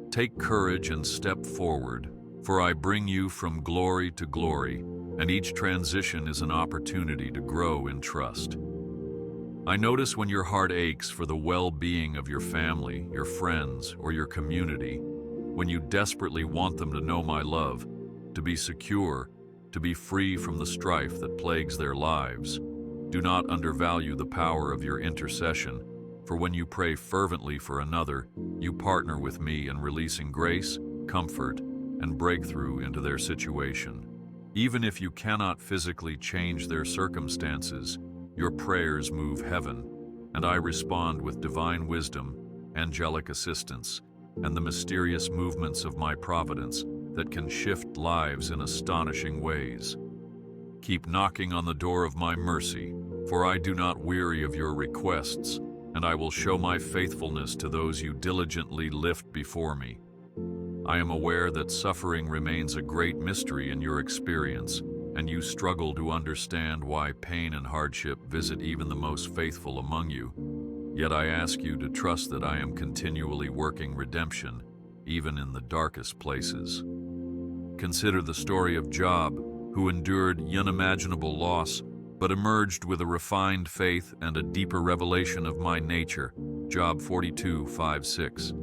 Take courage and step forward, for I bring you from glory to glory, and each transition is an opportunity to grow in trust. I notice when your heart aches for the well-being of your family, your friends, or your community, when you desperately want them to know my love, to be secure, to be free from the strife that plagues their lives. Do not undervalue the power of your intercession, for when you pray fervently for another, you partner with me in releasing grace, comfort, and breakthrough into their situation. Even if you cannot physically change their circumstances, your prayers move heaven, and I respond with divine wisdom, angelic assistance, and the mysterious movements of my providence that can shift lives in astonishing ways. Keep knocking on the door of my mercy, for I do not weary of your requests, and I will show my faithfulness to those you diligently lift before me. I am aware that suffering remains a great mystery in your experience, and you struggle to understand why pain and hardship visit even the most faithful among you. Yet I ask you to trust that I am continually working redemption, even in the darkest places. Consider the story of Job, who endured unimaginable loss, but emerged with a refined faith and a deeper revelation of my nature. Job 42:5-6.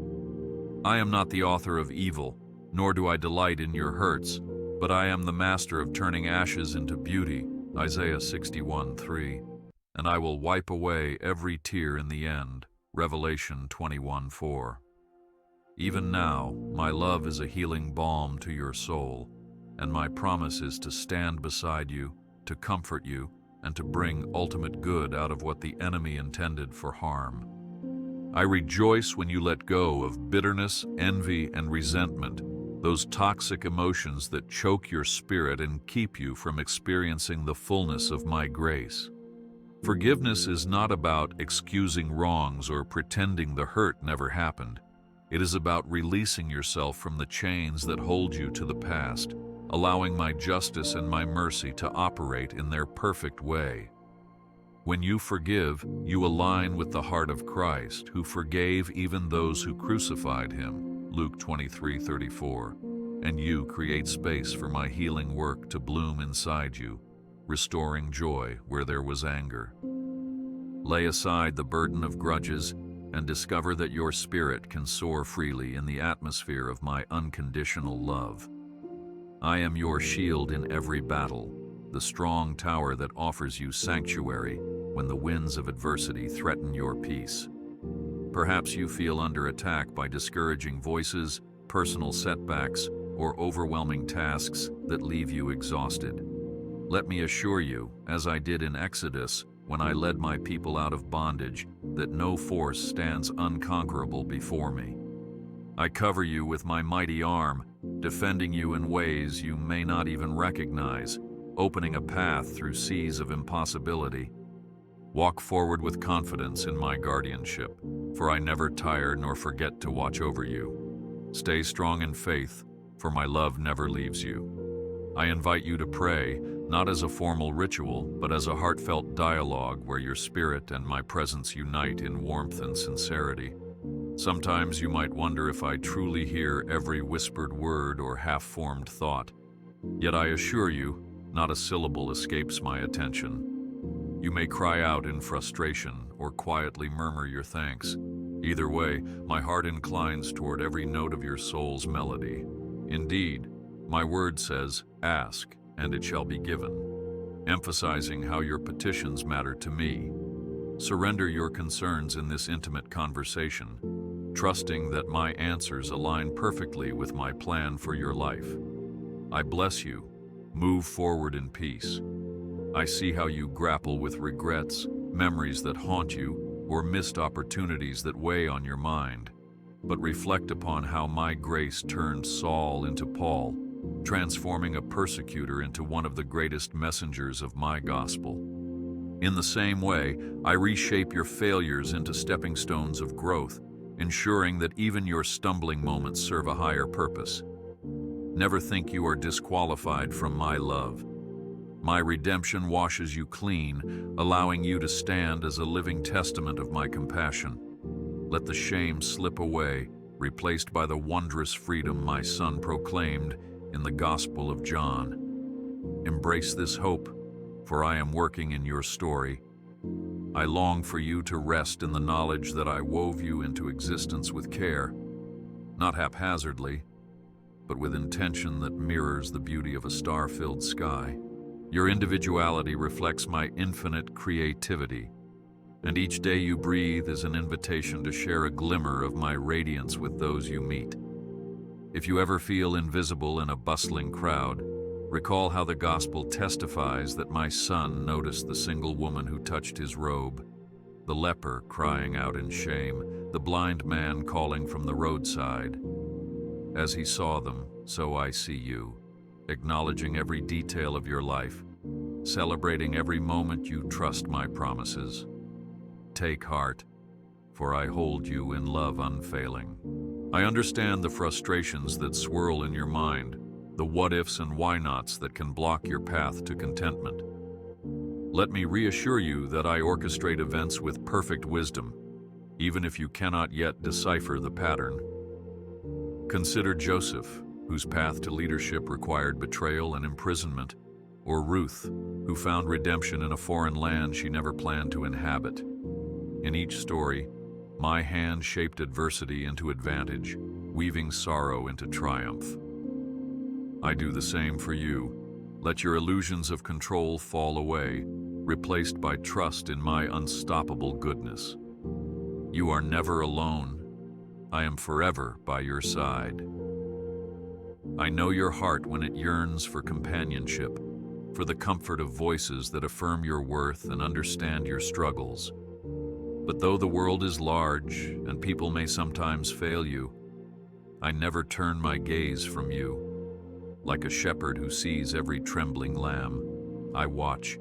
I am not the author of evil, nor do I delight in your hurts, but I am the master of turning ashes into beauty. Isaiah 61:3. And I will wipe away every tear in the end. Revelation 21:4. Even now, my love is a healing balm to your soul, and my promise is to stand beside you, to comfort you, and to bring ultimate good out of what the enemy intended for harm. I rejoice when you let go of bitterness, envy, and resentment, those toxic emotions that choke your spirit and keep you from experiencing the fullness of my grace. Forgiveness is not about excusing wrongs or pretending the hurt never happened. It is about releasing yourself from the chains that hold you to the past, allowing my justice and my mercy to operate in their perfect way. When you forgive, you align with the heart of Christ, who forgave even those who crucified him, Luke 23:34, and you create space for my healing work to bloom inside you, restoring joy where there was anger. Lay aside the burden of grudges and discover that your spirit can soar freely in the atmosphere of my unconditional love. I am your shield in every battle, the strong tower that offers you sanctuary when the winds of adversity threaten your peace. Perhaps you feel under attack by discouraging voices, personal setbacks, or overwhelming tasks that leave you exhausted. Let me assure you, as I did in Exodus, when I led my people out of bondage, that no force stands unconquerable before me. I cover you with my mighty arm, defending you in ways you may not even recognize, opening a path through seas of impossibility. Walk forward with confidence in my guardianship, for I never tire nor forget to watch over you. Stay strong in faith, for my love never leaves you. I invite you to pray, not as a formal ritual, but as a heartfelt dialogue where your spirit and my presence unite in warmth and sincerity. Sometimes you might wonder if I truly hear every whispered word or half-formed thought. Yet I assure you, not a syllable escapes my attention. You may cry out in frustration or quietly murmur your thanks. Either way, my heart inclines toward every note of your soul's melody. Indeed, my word says, ask, and it shall be given, emphasizing how your petitions matter to me. Surrender your concerns in this intimate conversation, trusting that my answers align perfectly with my plan for your life. I bless you. Move forward in peace. I see how you grapple with regrets, memories that haunt you, or missed opportunities that weigh on your mind. But reflect upon how my grace turned Saul into Paul, transforming a persecutor into one of the greatest messengers of my gospel. In the same way, I reshape your failures into stepping stones of growth, ensuring that even your stumbling moments serve a higher purpose. Never think you are disqualified from my love. My redemption washes you clean, allowing you to stand as a living testament of my compassion. Let the shame slip away, replaced by the wondrous freedom my Son proclaimed in the Gospel of John. Embrace this hope, for I am working in your story. I long for you to rest in the knowledge that I wove you into existence with care, not haphazardly, but with intention that mirrors the beauty of a star-filled sky. Your individuality reflects my infinite creativity, and each day you breathe is an invitation to share a glimmer of my radiance with those you meet. If you ever feel invisible in a bustling crowd, recall how the gospel testifies that my Son noticed the single woman who touched his robe, the leper crying out in shame, the blind man calling from the roadside. As he saw them, so I see you, acknowledging every detail of your life, celebrating every moment you trust my promises. Take heart, for I hold you in love unfailing. I understand the frustrations that swirl in your mind, the what-ifs and why-nots that can block your path to contentment. Let me reassure you that I orchestrate events with perfect wisdom, even if you cannot yet decipher the pattern. Consider Joseph, whose path to leadership required betrayal and imprisonment, or Ruth, who found redemption in a foreign land she never planned to inhabit. In each story, My hand shaped adversity into advantage, weaving sorrow into triumph. I do the same for you. Let your illusions of control fall away, replaced by trust in my unstoppable goodness. You are never alone. I am forever by your side. I know your heart when it yearns for companionship, for the comfort of voices that affirm your worth and understand your struggles. But though the world is large and people may sometimes fail you, I never turn my gaze from you. Like a shepherd who sees every trembling lamb, I watch,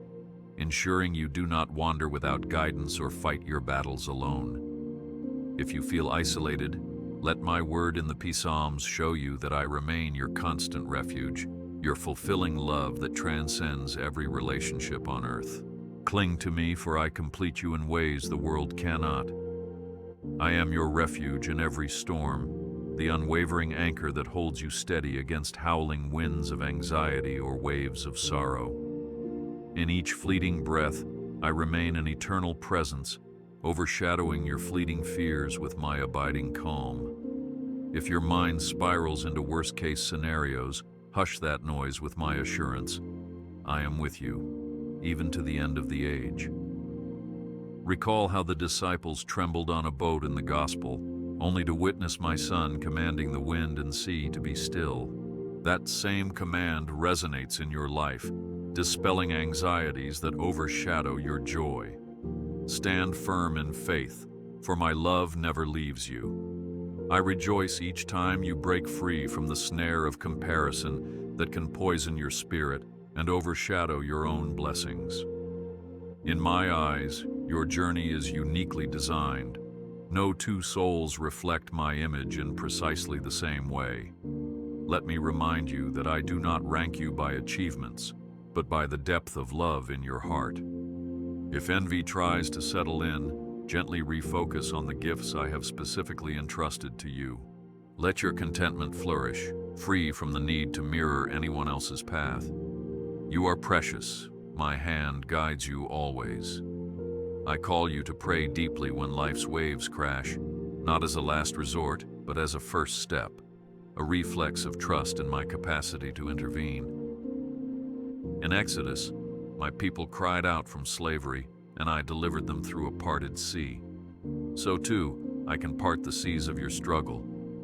ensuring you do not wander without guidance or fight your battles alone. If you feel isolated, let my word in the Psalms show you that I remain your constant refuge, your fulfilling love that transcends every relationship on earth. Cling to me, for I complete you in ways the world cannot. I am your refuge in every storm, the unwavering anchor that holds you steady against howling winds of anxiety or waves of sorrow. In each fleeting breath, I remain an eternal presence, overshadowing your fleeting fears with my abiding calm. If your mind spirals into worst-case scenarios, hush that noise with my assurance. I am with you, even to the end of the age. Recall how the disciples trembled on a boat in the gospel, only to witness my Son commanding the wind and sea to be still. That same command resonates in your life, dispelling anxieties that overshadow your joy. Stand firm in faith, for my love never leaves you. I rejoice each time you break free from the snare of comparison that can poison your spirit and overshadow your own blessings. In my eyes, your journey is uniquely designed. No two souls reflect my image in precisely the same way. Let me remind you that I do not rank you by achievements, but by the depth of love in your heart. If envy tries to settle in, gently refocus on the gifts I have specifically entrusted to you. Let your contentment flourish, free from the need to mirror anyone else's path. You are precious. My hand guides you always. I call you to pray deeply when life's waves crash, not as a last resort, but as a first step, a reflex of trust in my capacity to intervene. In Exodus, my people cried out from slavery, and I delivered them through a parted sea. So too, I can part the seas of your struggle,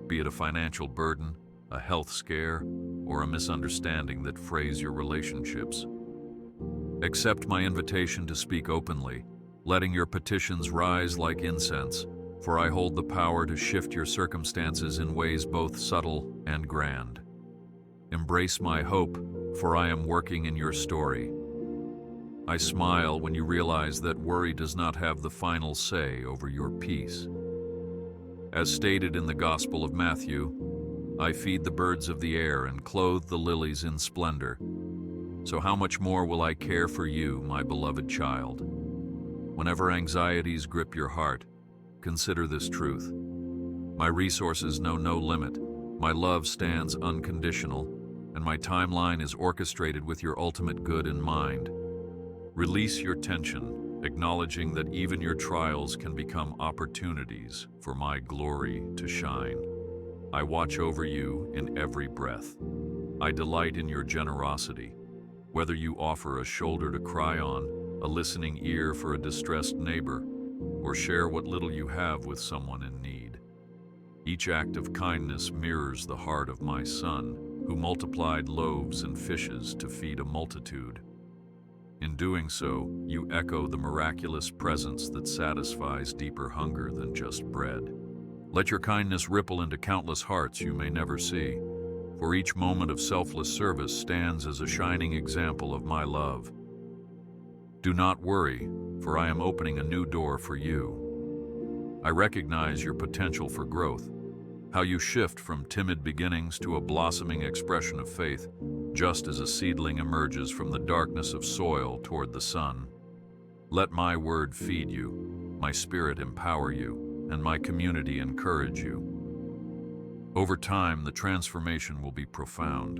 be it a financial burden, a health scare, or a misunderstanding that frays your relationships. Accept my invitation to speak openly, letting your petitions rise like incense, for I hold the power to shift your circumstances in ways both subtle and grand. Embrace my hope, for I am working in your story. I smile when you realize that worry does not have the final say over your peace. As stated in the Gospel of Matthew, I feed the birds of the air and clothe the lilies in splendor. So how much more will I care for you, my beloved child? Whenever anxieties grip your heart, consider this truth. My resources know no limit, my love stands unconditional, and my timeline is orchestrated with your ultimate good in mind. Release your tension, acknowledging that even your trials can become opportunities for my glory to shine. I watch over you in every breath. I delight in your generosity, whether you offer a shoulder to cry on, a listening ear for a distressed neighbor, or share what little you have with someone in need. Each act of kindness mirrors the heart of my Son, who multiplied loaves and fishes to feed a multitude. In doing so, you echo the miraculous presence that satisfies deeper hunger than just bread. Let your kindness ripple into countless hearts you may never see, for each moment of selfless service stands as a shining example of my love. Do not worry, for I am opening a new door for you. I recognize your potential for growth, how you shift from timid beginnings to a blossoming expression of faith, just as a seedling emerges from the darkness of soil toward the sun. Let my word feed you, my spirit empower you, and my community encourage you. Over time, the transformation will be profound,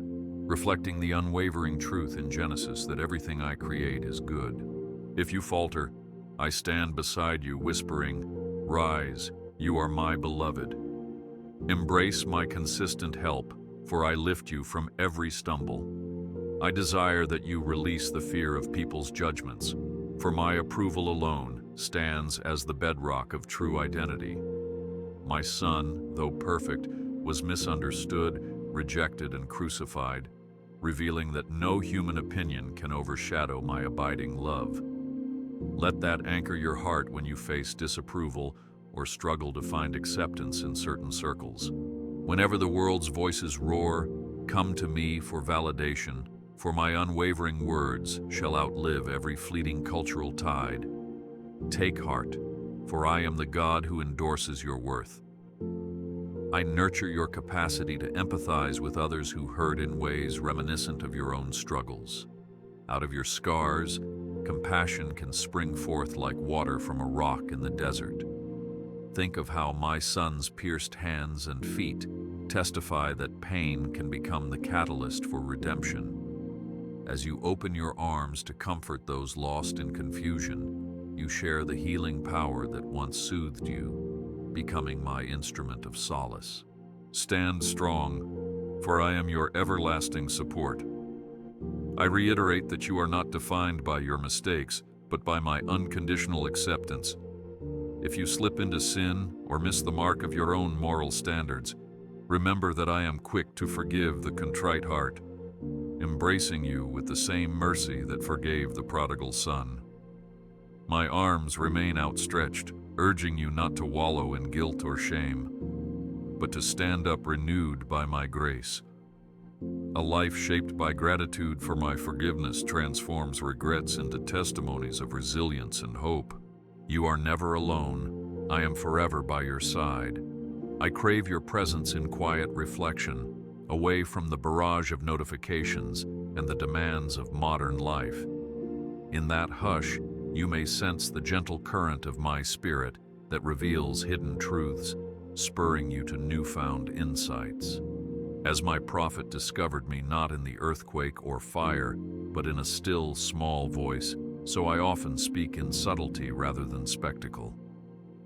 reflecting the unwavering truth in Genesis that everything I create is good. If you falter, I stand beside you whispering, "Rise, You are my beloved. Embrace my consistent help, for I lift you from every stumble. I desire that you release the fear of people's judgments, for my approval alone stands as the bedrock of true identity. My son, though perfect, was misunderstood, rejected, and crucified, revealing that no human opinion can overshadow my abiding love. Let that anchor your heart when you face disapproval or struggle to find acceptance in certain circles. Whenever the world's voices roar, come to me for validation, for my unwavering words shall outlive every fleeting cultural tide. Take heart, for I am the God who endorses your worth. I nurture your capacity to empathize with others who hurt in ways reminiscent of your own struggles. Out of your scars, compassion can spring forth like water from a rock in the desert. Think of how my son's pierced hands and feet testify that pain can become the catalyst for redemption. As you open your arms to comfort those lost in confusion, you share the healing power that once soothed you, becoming my instrument of solace. Stand strong, for I am your everlasting support. I reiterate that you are not defined by your mistakes, but by my unconditional acceptance. If you slip into sin or miss the mark of your own moral standards, remember that I am quick to forgive the contrite heart, embracing you with the same mercy that forgave the prodigal son. My arms remain outstretched, urging you not to wallow in guilt or shame, but to stand up renewed by my grace. A life shaped by gratitude for my forgiveness transforms regrets into testimonies of resilience and hope. You are never alone. I am forever by your side. I crave your presence in quiet reflection, away from the barrage of notifications and the demands of modern life. In that hush, you may sense the gentle current of my spirit that reveals hidden truths, spurring you to newfound insights. As my prophet discovered me not in the earthquake or fire, but in a still, small voice, so I often speak in subtlety rather than spectacle.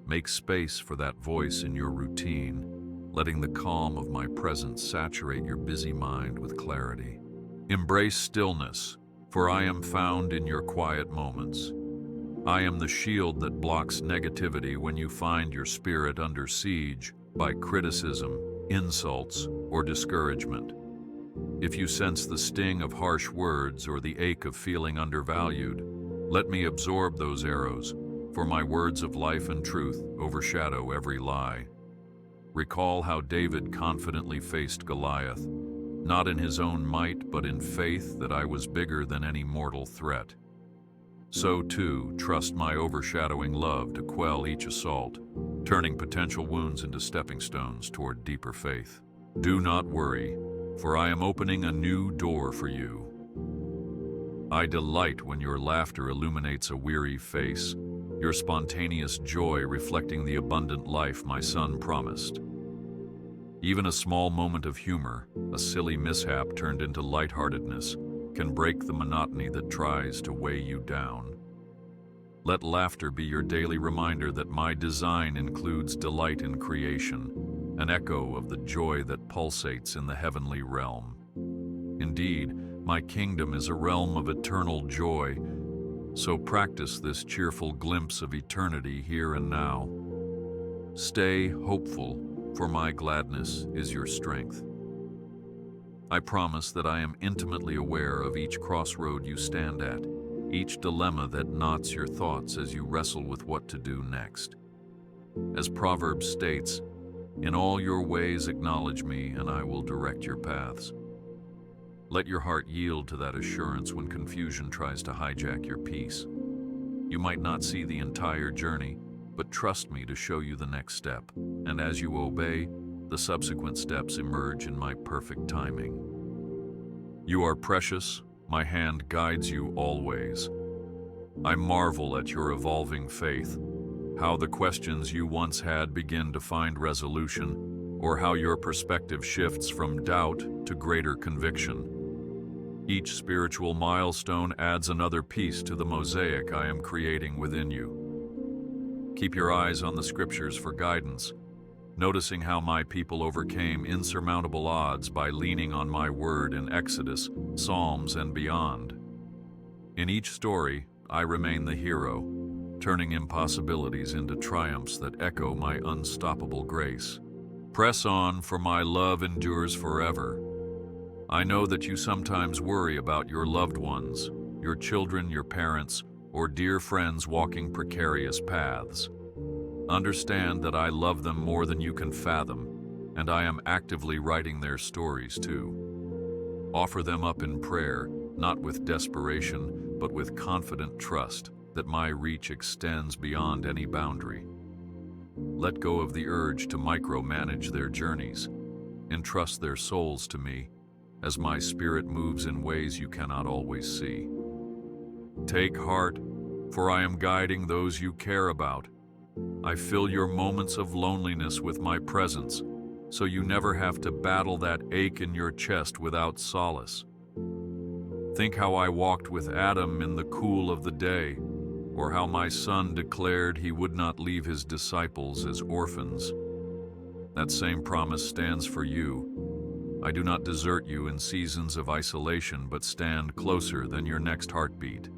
Make space for that voice in your routine, letting the calm of my presence saturate your busy mind with clarity. Embrace stillness, for I am found in your quiet moments. I am the shield that blocks negativity when you find your spirit under siege by criticism, insults, or discouragement. If you sense the sting of harsh words or the ache of feeling undervalued, let me absorb those arrows, for my words of life and truth overshadow every lie. Recall how David confidently faced Goliath, not in his own might, but in faith that I was bigger than any mortal threat. So too, trust my overshadowing love to quell each assault, turning potential wounds into stepping stones toward deeper faith. Do not worry, for I am opening a new door for you. I delight when your laughter illuminates a weary face, your spontaneous joy reflecting the abundant life my son promised. Even a small moment of humor, a silly mishap turned into lightheartedness, can break the monotony that tries to weigh you down. Let laughter be your daily reminder that my design includes delight in creation, an echo of the joy that pulsates in the heavenly realm. Indeed, my kingdom is a realm of eternal joy, so practice this cheerful glimpse of eternity here and now. Stay hopeful, for my gladness is your strength. I promise that I am intimately aware of each crossroad you stand at, each dilemma that knots your thoughts as you wrestle with what to do next. As Proverbs states, "In all your ways acknowledge me, and I will direct your paths." Let your heart yield to that assurance when confusion tries to hijack your peace. You might not see the entire journey, but trust me to show you the next step, and as you obey, the subsequent steps emerge in my perfect timing. You are precious, my hand guides you always. I marvel at your evolving faith, how the questions you once had begin to find resolution, or how your perspective shifts from doubt to greater conviction. Each spiritual milestone adds another piece to the mosaic I am creating within you. Keep your eyes on the scriptures for guidance, noticing how my people overcame insurmountable odds by leaning on my word in Exodus, Psalms, and beyond. In each story, I remain the hero, turning impossibilities into triumphs that echo my unstoppable grace. Press on, for my love endures forever. I know that you sometimes worry about your loved ones, your children, your parents, or dear friends walking precarious paths. Understand that I love them more than you can fathom, and I am actively writing their stories too. Offer them up in prayer, not with desperation, but with confident trust that my reach extends beyond any boundary. Let go of the urge to micromanage their journeys. Entrust their souls to me, as my spirit moves in ways you cannot always see. Take heart, for I am guiding those you care about. I fill your moments of loneliness with my presence, so you never have to battle that ache in your chest without solace. Think how I walked with Adam in the cool of the day, or how my son declared he would not leave his disciples as orphans. That same promise stands for you. I do not desert you in seasons of isolation, but stand closer than your next heartbeat.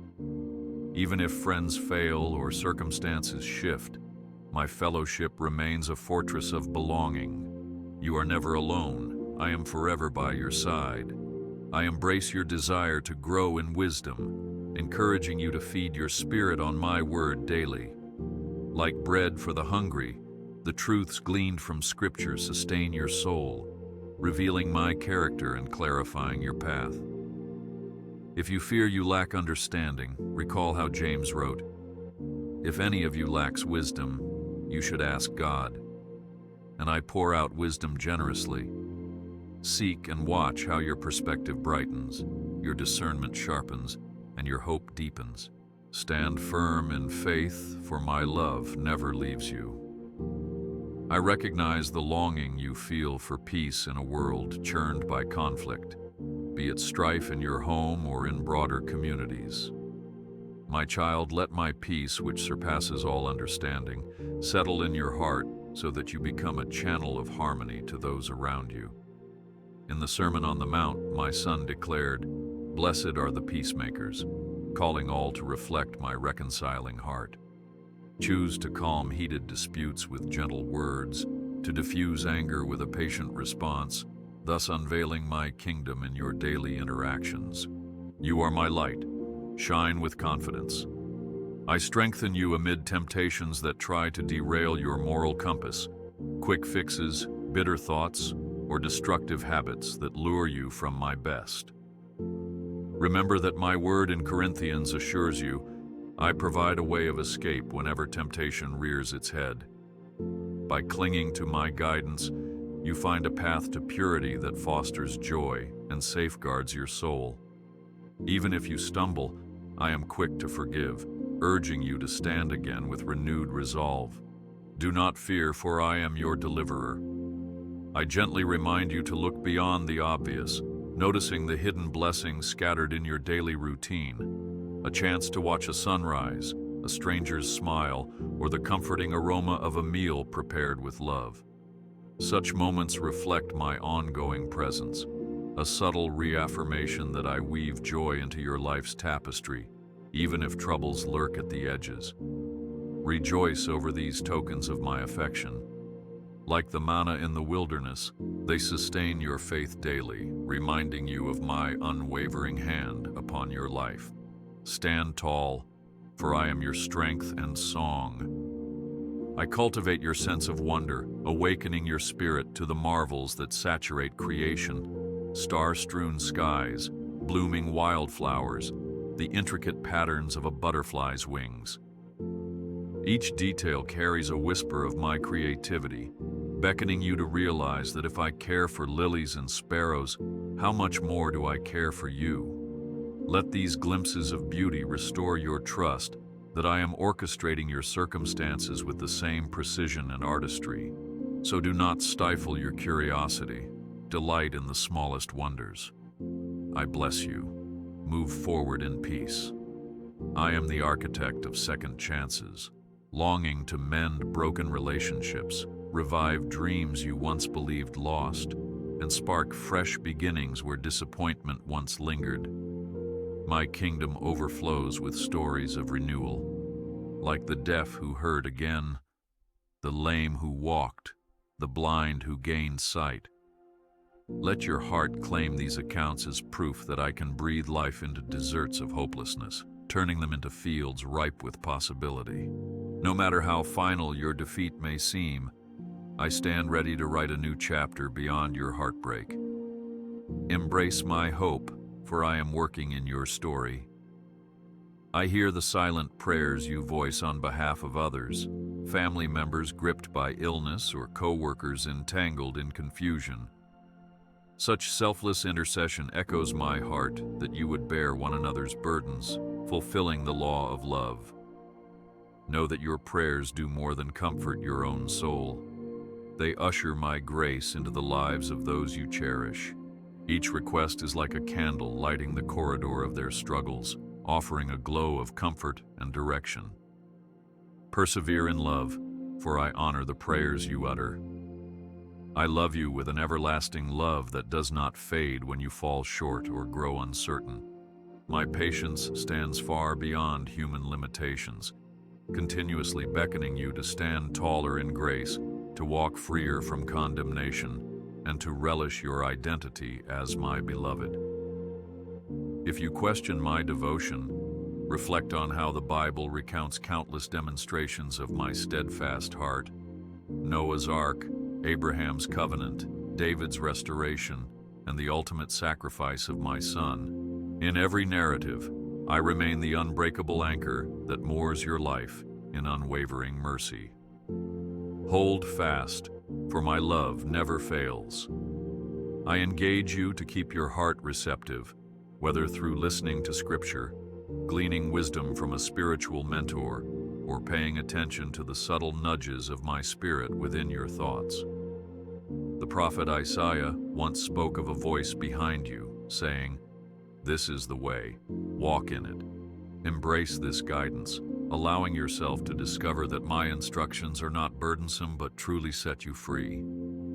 Even if friends fail or circumstances shift, my fellowship remains a fortress of belonging. You are never alone. I am forever by your side. I embrace your desire to grow in wisdom, encouraging you to feed your spirit on my word daily. Like bread for the hungry, the truths gleaned from Scripture sustain your soul, revealing my character and clarifying your path. If you fear you lack understanding, recall how James wrote, "If any of you lacks wisdom, you should ask God, and I pour out wisdom generously." Seek and watch how your perspective brightens, your discernment sharpens, and your hope deepens. Stand firm in faith, for my love never leaves you. I recognize the longing you feel for peace in a world churned by conflict, be it strife in your home or in broader communities. My child, let my peace, which surpasses all understanding, settle in your heart so that you become a channel of harmony to those around you. In the Sermon on the Mount, my son declared, "Blessed are the peacemakers," calling all to reflect my reconciling heart. Choose to calm heated disputes with gentle words, to diffuse anger with a patient response, thus unveiling my kingdom in your daily interactions. You are my light. Shine with confidence. I strengthen you amid temptations that try to derail your moral compass, quick fixes, bitter thoughts, or destructive habits that lure you from my best. Remember that my word in Corinthians assures you, I provide a way of escape whenever temptation rears its head. By clinging to my guidance, you find a path to purity that fosters joy and safeguards your soul. Even if you stumble, I am quick to forgive, urging you to stand again with renewed resolve. Do not fear, for I am your deliverer. I gently remind you to look beyond the obvious, noticing the hidden blessings scattered in your daily routine. A chance to watch a sunrise, a stranger's smile, or the comforting aroma of a meal prepared with love. Such moments reflect my ongoing presence, a subtle reaffirmation that I weave joy into your life's tapestry, even if troubles lurk at the edges. Rejoice over these tokens of my affection. Like the manna in the wilderness, they sustain your faith daily, reminding you of my unwavering hand upon your life. Stand tall, for I am your strength and song. I cultivate your sense of wonder, awakening your spirit to the marvels that saturate creation, star-strewn skies, blooming wildflowers, the intricate patterns of a butterfly's wings. Each detail carries a whisper of my creativity, beckoning you to realize that if I care for lilies and sparrows, how much more do I care for you? Let these glimpses of beauty restore your trust that I am orchestrating your circumstances with the same precision and artistry. So do not stifle your curiosity. Delight in the smallest wonders. I bless you. Move forward in peace. I am the architect of second chances, longing to mend broken relationships, revive dreams you once believed lost, and spark fresh beginnings where disappointment once lingered. My kingdom overflows with stories of renewal, like the deaf who heard again, the lame who walked, the blind who gained sight. Let your heart claim these accounts as proof that I can breathe life into deserts of hopelessness, turning them into fields ripe with possibility. No matter how final your defeat may seem, I stand ready to write a new chapter beyond your heartbreak. Embrace my hope, for I am working in your story. I hear the silent prayers you voice on behalf of others, family members gripped by illness or co-workers entangled in confusion. Such selfless intercession echoes my heart that you would bear one another's burdens, fulfilling the law of love. Know that your prayers do more than comfort your own soul. They usher my grace into the lives of those you cherish. Each request is like a candle lighting the corridor of their struggles, offering a glow of comfort and direction. Persevere in love, for I honor the prayers you utter. I love you with an everlasting love that does not fade when you fall short or grow uncertain. My patience stands far beyond human limitations, continuously beckoning you to stand taller in grace, to walk freer from condemnation, and to relish your identity as my beloved. If you question my devotion, reflect on how the Bible recounts countless demonstrations of my steadfast heart. Noah's Ark, Abraham's covenant, David's restoration, and the ultimate sacrifice of my son. In every narrative, I remain the unbreakable anchor that moors your life in unwavering mercy. Hold fast, for my love never fails. I engage you to keep your heart receptive, whether through listening to Scripture, gleaning wisdom from a spiritual mentor, or paying attention to the subtle nudges of my spirit within your thoughts. The prophet Isaiah once spoke of a voice behind you, saying, "This is the way, walk in it." Embrace this guidance, allowing yourself to discover that my instructions are not burdensome but truly set you free.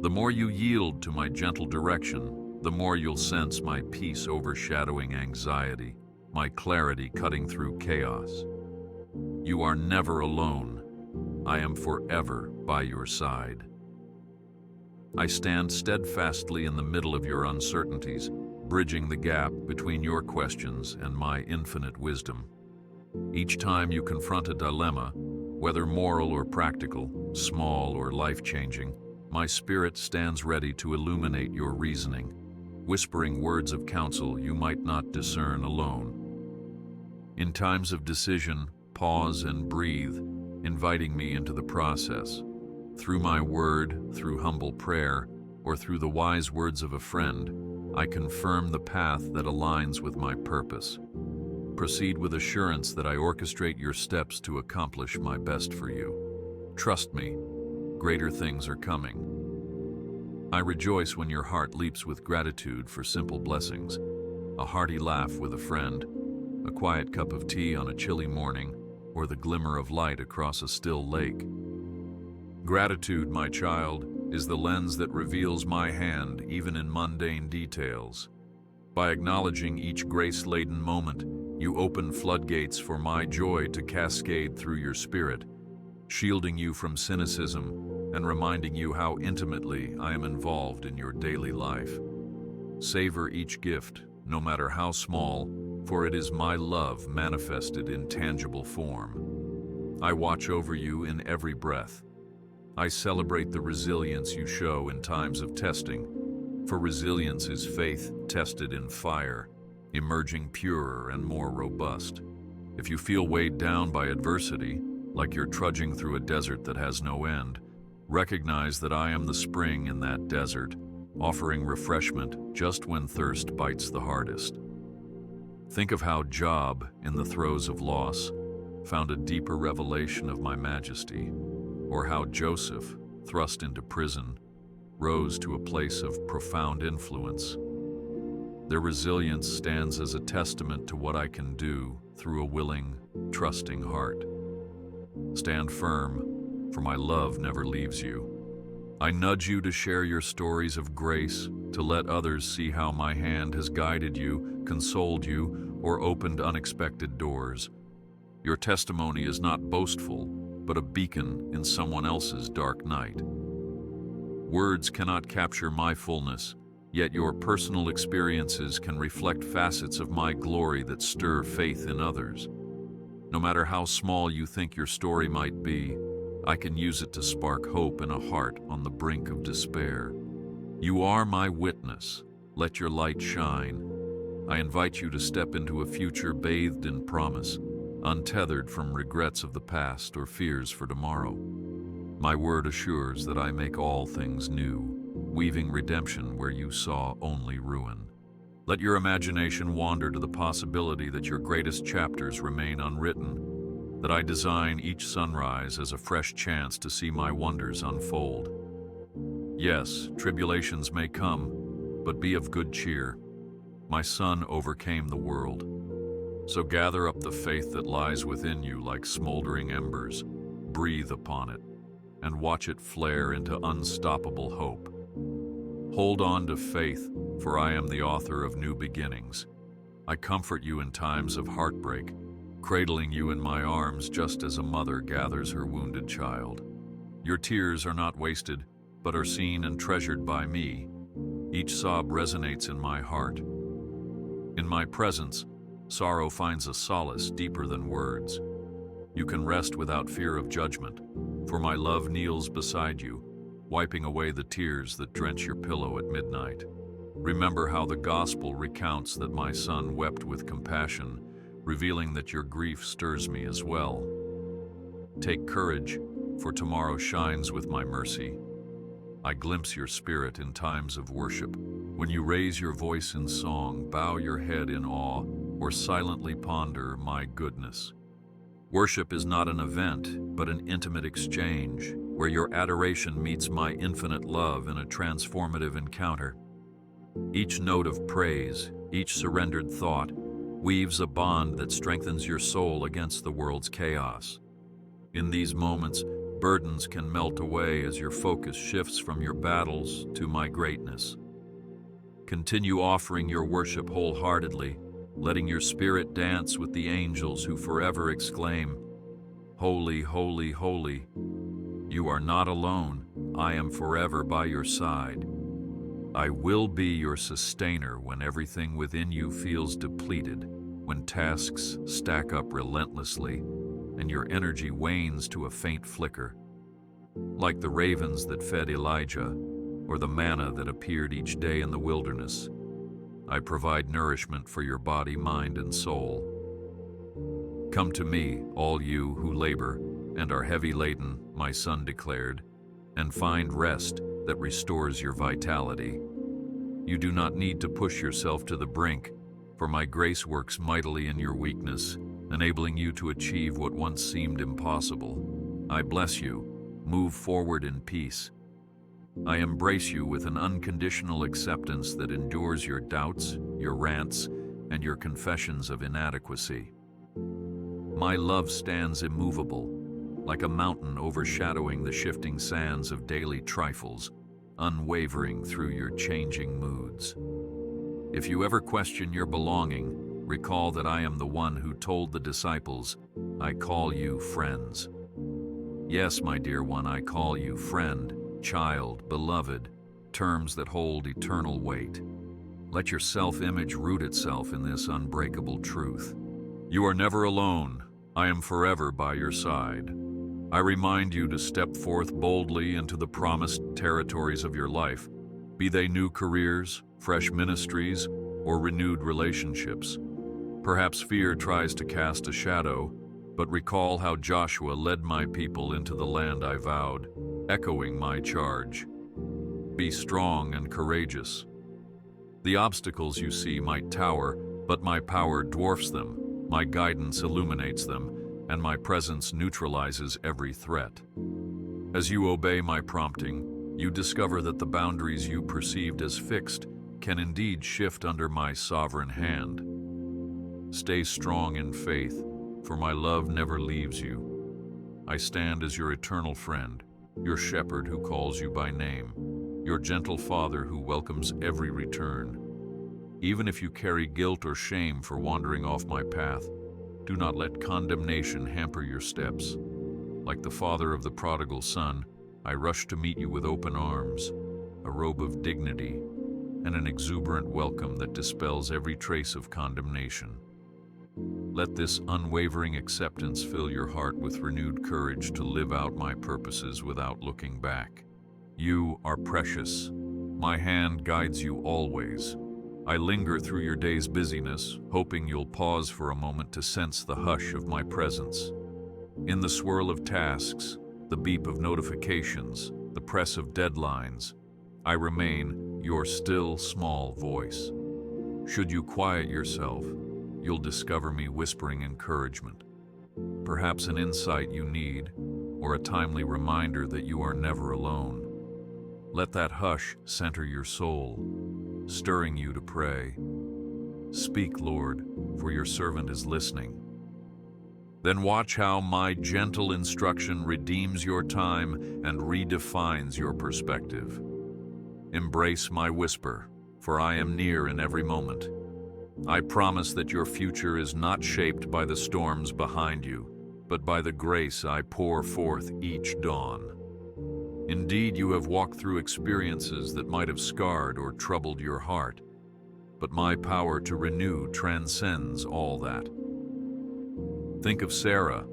The more you yield to my gentle direction, the more you'll sense my peace overshadowing anxiety, my clarity cutting through chaos. You are never alone. I am forever by your side. I stand steadfastly in the middle of your uncertainties, bridging the gap between your questions and my infinite wisdom. Each time you confront a dilemma, whether moral or practical, small or life-changing, my spirit stands ready to illuminate your reasoning, whispering words of counsel you might not discern alone. In times of decision, pause and breathe, inviting me into the process. Through my word, through humble prayer, or through the wise words of a friend, I confirm the path that aligns with my purpose. Proceed with assurance that I orchestrate your steps to accomplish my best for you. Trust me, greater things are coming. I rejoice when your heart leaps with gratitude for simple blessings, a hearty laugh with a friend, a quiet cup of tea on a chilly morning, or the glimmer of light across a still lake. Gratitude, my child, is the lens that reveals my hand even in mundane details. By acknowledging each grace-laden moment, you open floodgates for my joy to cascade through your spirit, shielding you from cynicism and reminding you how intimately I am involved in your daily life. Savor each gift, no matter how small, for it is my love manifested in tangible form. I watch over you in every breath. I celebrate the resilience you show in times of testing, for resilience is faith tested in fire, emerging purer and more robust. If you feel weighed down by adversity, like you're trudging through a desert that has no end, recognize that I am the spring in that desert, offering refreshment just when thirst bites the hardest. Think of how Job, in the throes of loss, found a deeper revelation of my majesty, or how Joseph, thrust into prison, rose to a place of profound influence. Their resilience stands as a testament to what I can do through a willing, trusting heart. Stand firm, for my love never leaves you. I nudge you to share your stories of grace, to let others see how my hand has guided you, consoled you, or opened unexpected doors. Your testimony is not boastful, but a beacon in someone else's dark night. Words cannot capture my fullness, yet your personal experiences can reflect facets of my glory that stir faith in others. No matter how small you think your story might be, I can use it to spark hope in a heart on the brink of despair. You are my witness. Let your light shine. I invite you to step into a future bathed in promise, untethered from regrets of the past or fears for tomorrow. My word assures that I make all things new, weaving redemption where you saw only ruin. Let your imagination wander to the possibility that your greatest chapters remain unwritten, that I design each sunrise as a fresh chance to see my wonders unfold. Yes, tribulations may come, but be of good cheer. My Son overcame the world. So gather up the faith that lies within you like smoldering embers, breathe upon it, and watch it flare into unstoppable hope. Hold on to faith, for I am the author of new beginnings. I comfort you in times of heartbreak, cradling you in my arms just as a mother gathers her wounded child. Your tears are not wasted, but are seen and treasured by me. Each sob resonates in my heart. In my presence, sorrow finds a solace deeper than words. You can rest without fear of judgment, for my love kneels beside you, wiping away the tears that drench your pillow at midnight. Remember how the gospel recounts that my Son wept with compassion, revealing that your grief stirs me as well. Take courage, for tomorrow shines with my mercy. I glimpse your spirit in times of worship. When you raise your voice in song, bow your head in awe, or silently ponder my goodness. Worship is not an event, but an intimate exchange, where your adoration meets my infinite love in a transformative encounter. Each note of praise, each surrendered thought, weaves a bond that strengthens your soul against the world's chaos. In these moments, burdens can melt away as your focus shifts from your battles to my greatness. Continue offering your worship wholeheartedly, letting your spirit dance with the angels who forever exclaim, "Holy, holy, holy." You are not alone. I am forever by your side. I will be your sustainer when everything within you feels depleted, when tasks stack up relentlessly, and your energy wanes to a faint flicker. Like the ravens that fed Elijah, or the manna that appeared each day in the wilderness, I provide nourishment for your body, mind, and soul. Come to me, all you who labor and are heavy laden, my Son declared, and find rest that restores your vitality. You do not need to push yourself to the brink, for my grace works mightily in your weakness, enabling you to achieve what once seemed impossible. I bless you. Move forward in peace. I embrace you with an unconditional acceptance that endures your doubts, your rants, and your confessions of inadequacy. My love stands immovable, like a mountain overshadowing the shifting sands of daily trifles, unwavering through your changing moods. If you ever question your belonging, recall that I am the one who told the disciples, "I call you friends." Yes, my dear one, I call you friend, child, beloved, terms that hold eternal weight. Let your self-image root itself in this unbreakable truth. You are never alone. I am forever by your side. I remind you to step forth boldly into the promised territories of your life, be they new careers, fresh ministries, or renewed relationships. Perhaps fear tries to cast a shadow, but recall how Joshua led my people into the land I vowed, echoing my charge. Be strong and courageous. The obstacles you see might tower, but my power dwarfs them, my guidance illuminates them, and my presence neutralizes every threat. As you obey my prompting, you discover that the boundaries you perceived as fixed can indeed shift under my sovereign hand. Stay strong in faith, for my love never leaves you. I stand as your eternal friend, your shepherd who calls you by name, your gentle father who welcomes every return. Even if you carry guilt or shame for wandering off my path, do not let condemnation hamper your steps. Like the father of the prodigal son, I rush to meet you with open arms, a robe of dignity, and an exuberant welcome that dispels every trace of condemnation. Let this unwavering acceptance fill your heart with renewed courage to live out my purposes without looking back. You are precious. My hand guides you always. I linger through your day's busyness, hoping you'll pause for a moment to sense the hush of my presence. In the swirl of tasks, the beep of notifications, the press of deadlines, I remain your still, small voice. Should you quiet yourself, you'll discover me whispering encouragement, perhaps an insight you need, or a timely reminder that you are never alone. Let that hush center your soul, stirring you to pray. Speak, Lord, for your servant is listening. Then watch how my gentle instruction redeems your time and redefines your perspective. Embrace my whisper, for I am near in every moment. I promise that your future is not shaped by the storms behind you, but by the grace I pour forth each dawn. Indeed, you have walked through experiences that might have scarred or troubled your heart, but my power to renew transcends all that. Think of Sarah,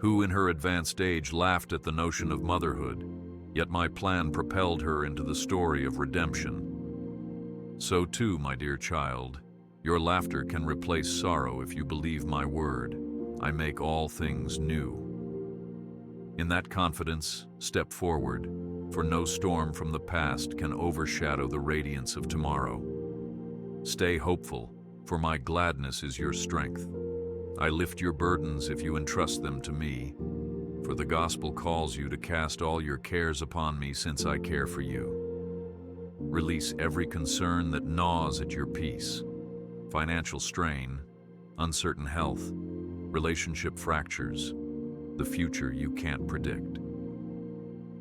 who in her advanced age laughed at the notion of motherhood, yet my plan propelled her into the story of redemption. So too, my dear child, your laughter can replace sorrow if you believe my word. I make all things new. In that confidence, step forward, for no storm from the past can overshadow the radiance of tomorrow. Stay hopeful, for my gladness is your strength. I lift your burdens if you entrust them to me, for the gospel calls you to cast all your cares upon me since I care for you. Release every concern that gnaws at your peace. Financial strain, uncertain health, relationship fractures, the future you can't predict.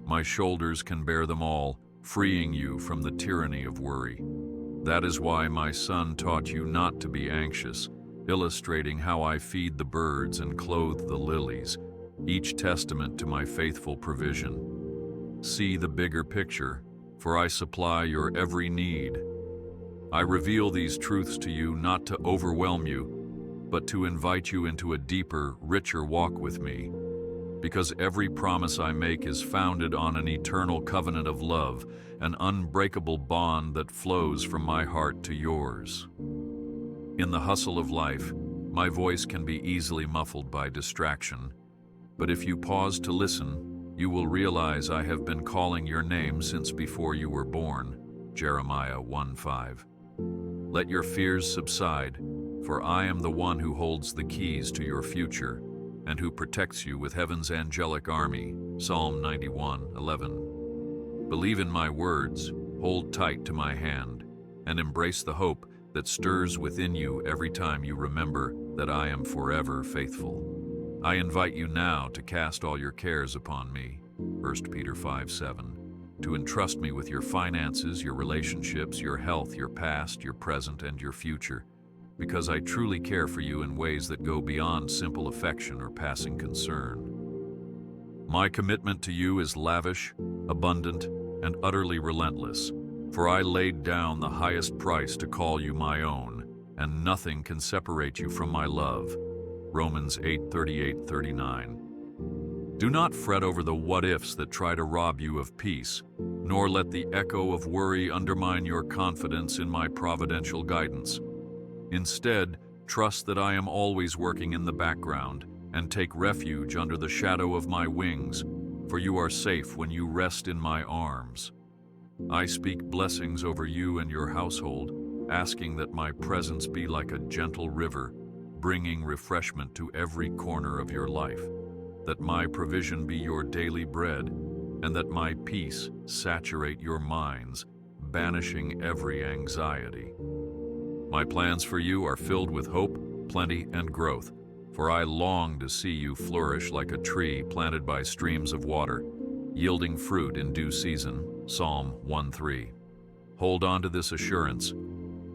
My shoulders can bear them all, freeing you from the tyranny of worry. That is why my son taught you not to be anxious, illustrating how I feed the birds and clothe the lilies, each testament to my faithful provision. See the bigger picture, for I supply your every need. I reveal these truths to you not to overwhelm you, but to invite you into a deeper, richer walk with me, because every promise I make is founded on an eternal covenant of love, an unbreakable bond that flows from my heart to yours. In the hustle of life, my voice can be easily muffled by distraction, but if you pause to listen, you will realize I have been calling your name since before you were born. Jeremiah 1:5. Let your fears subside, for I am the one who holds the keys to your future and who protects you with heaven's angelic army. Psalm 91:11. Believe in my words, hold tight to my hand, and embrace the hope that stirs within you every time you remember that I am forever faithful. I invite you now to cast all your cares upon me, 1 Peter 5:7, to entrust me with your finances, your relationships, your health, your past, your present, and your future, because I truly care for you in ways that go beyond simple affection or passing concern. My commitment to you is lavish, abundant, and utterly relentless, for I laid down the highest price to call you my own, and nothing can separate you from my love. Romans 8:38-39. Do not fret over the what-ifs that try to rob you of peace, nor let the echo of worry undermine your confidence in my providential guidance. Instead, trust that I am always working in the background, and take refuge under the shadow of my wings, for you are safe when you rest in my arms. I speak blessings over you and your household, asking that my presence be like a gentle river, bringing refreshment to every corner of your life, that my provision be your daily bread, and that my peace saturate your minds, banishing every anxiety. My plans for you are filled with hope, plenty, and growth, For I long to see you flourish like a tree planted by streams of water, yielding fruit in due season. Psalm 1:3. Hold on to this assurance.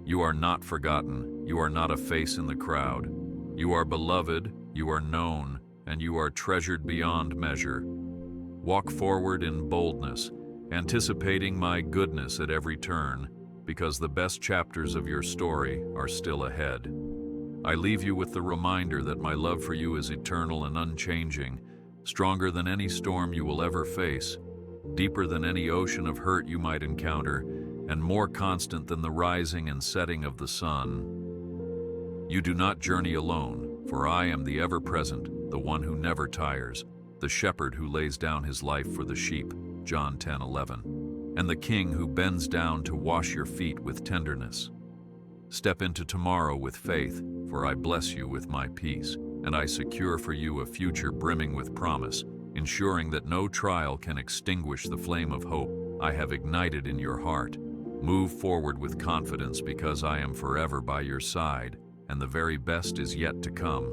You are not forgotten. You are not a face in the crowd. You are beloved, you are known, and you are treasured beyond measure. Walk forward in boldness, anticipating my goodness at every turn, because the best chapters of your story are still ahead. I leave you with the reminder that my love for you is eternal and unchanging, stronger than any storm you will ever face, deeper than any ocean of hurt you might encounter, and more constant than the rising and setting of the sun. You do not journey alone, for I am the ever-present, the one who never tires, the shepherd who lays down his life for the sheep, John 10:11, and the king who bends down to wash your feet with tenderness. Step into tomorrow with faith, for I bless you with my peace, and I secure for you a future brimming with promise, ensuring that no trial can extinguish the flame of hope I have ignited in your heart. Move forward with confidence because I am forever by your side, and the very best is yet to come.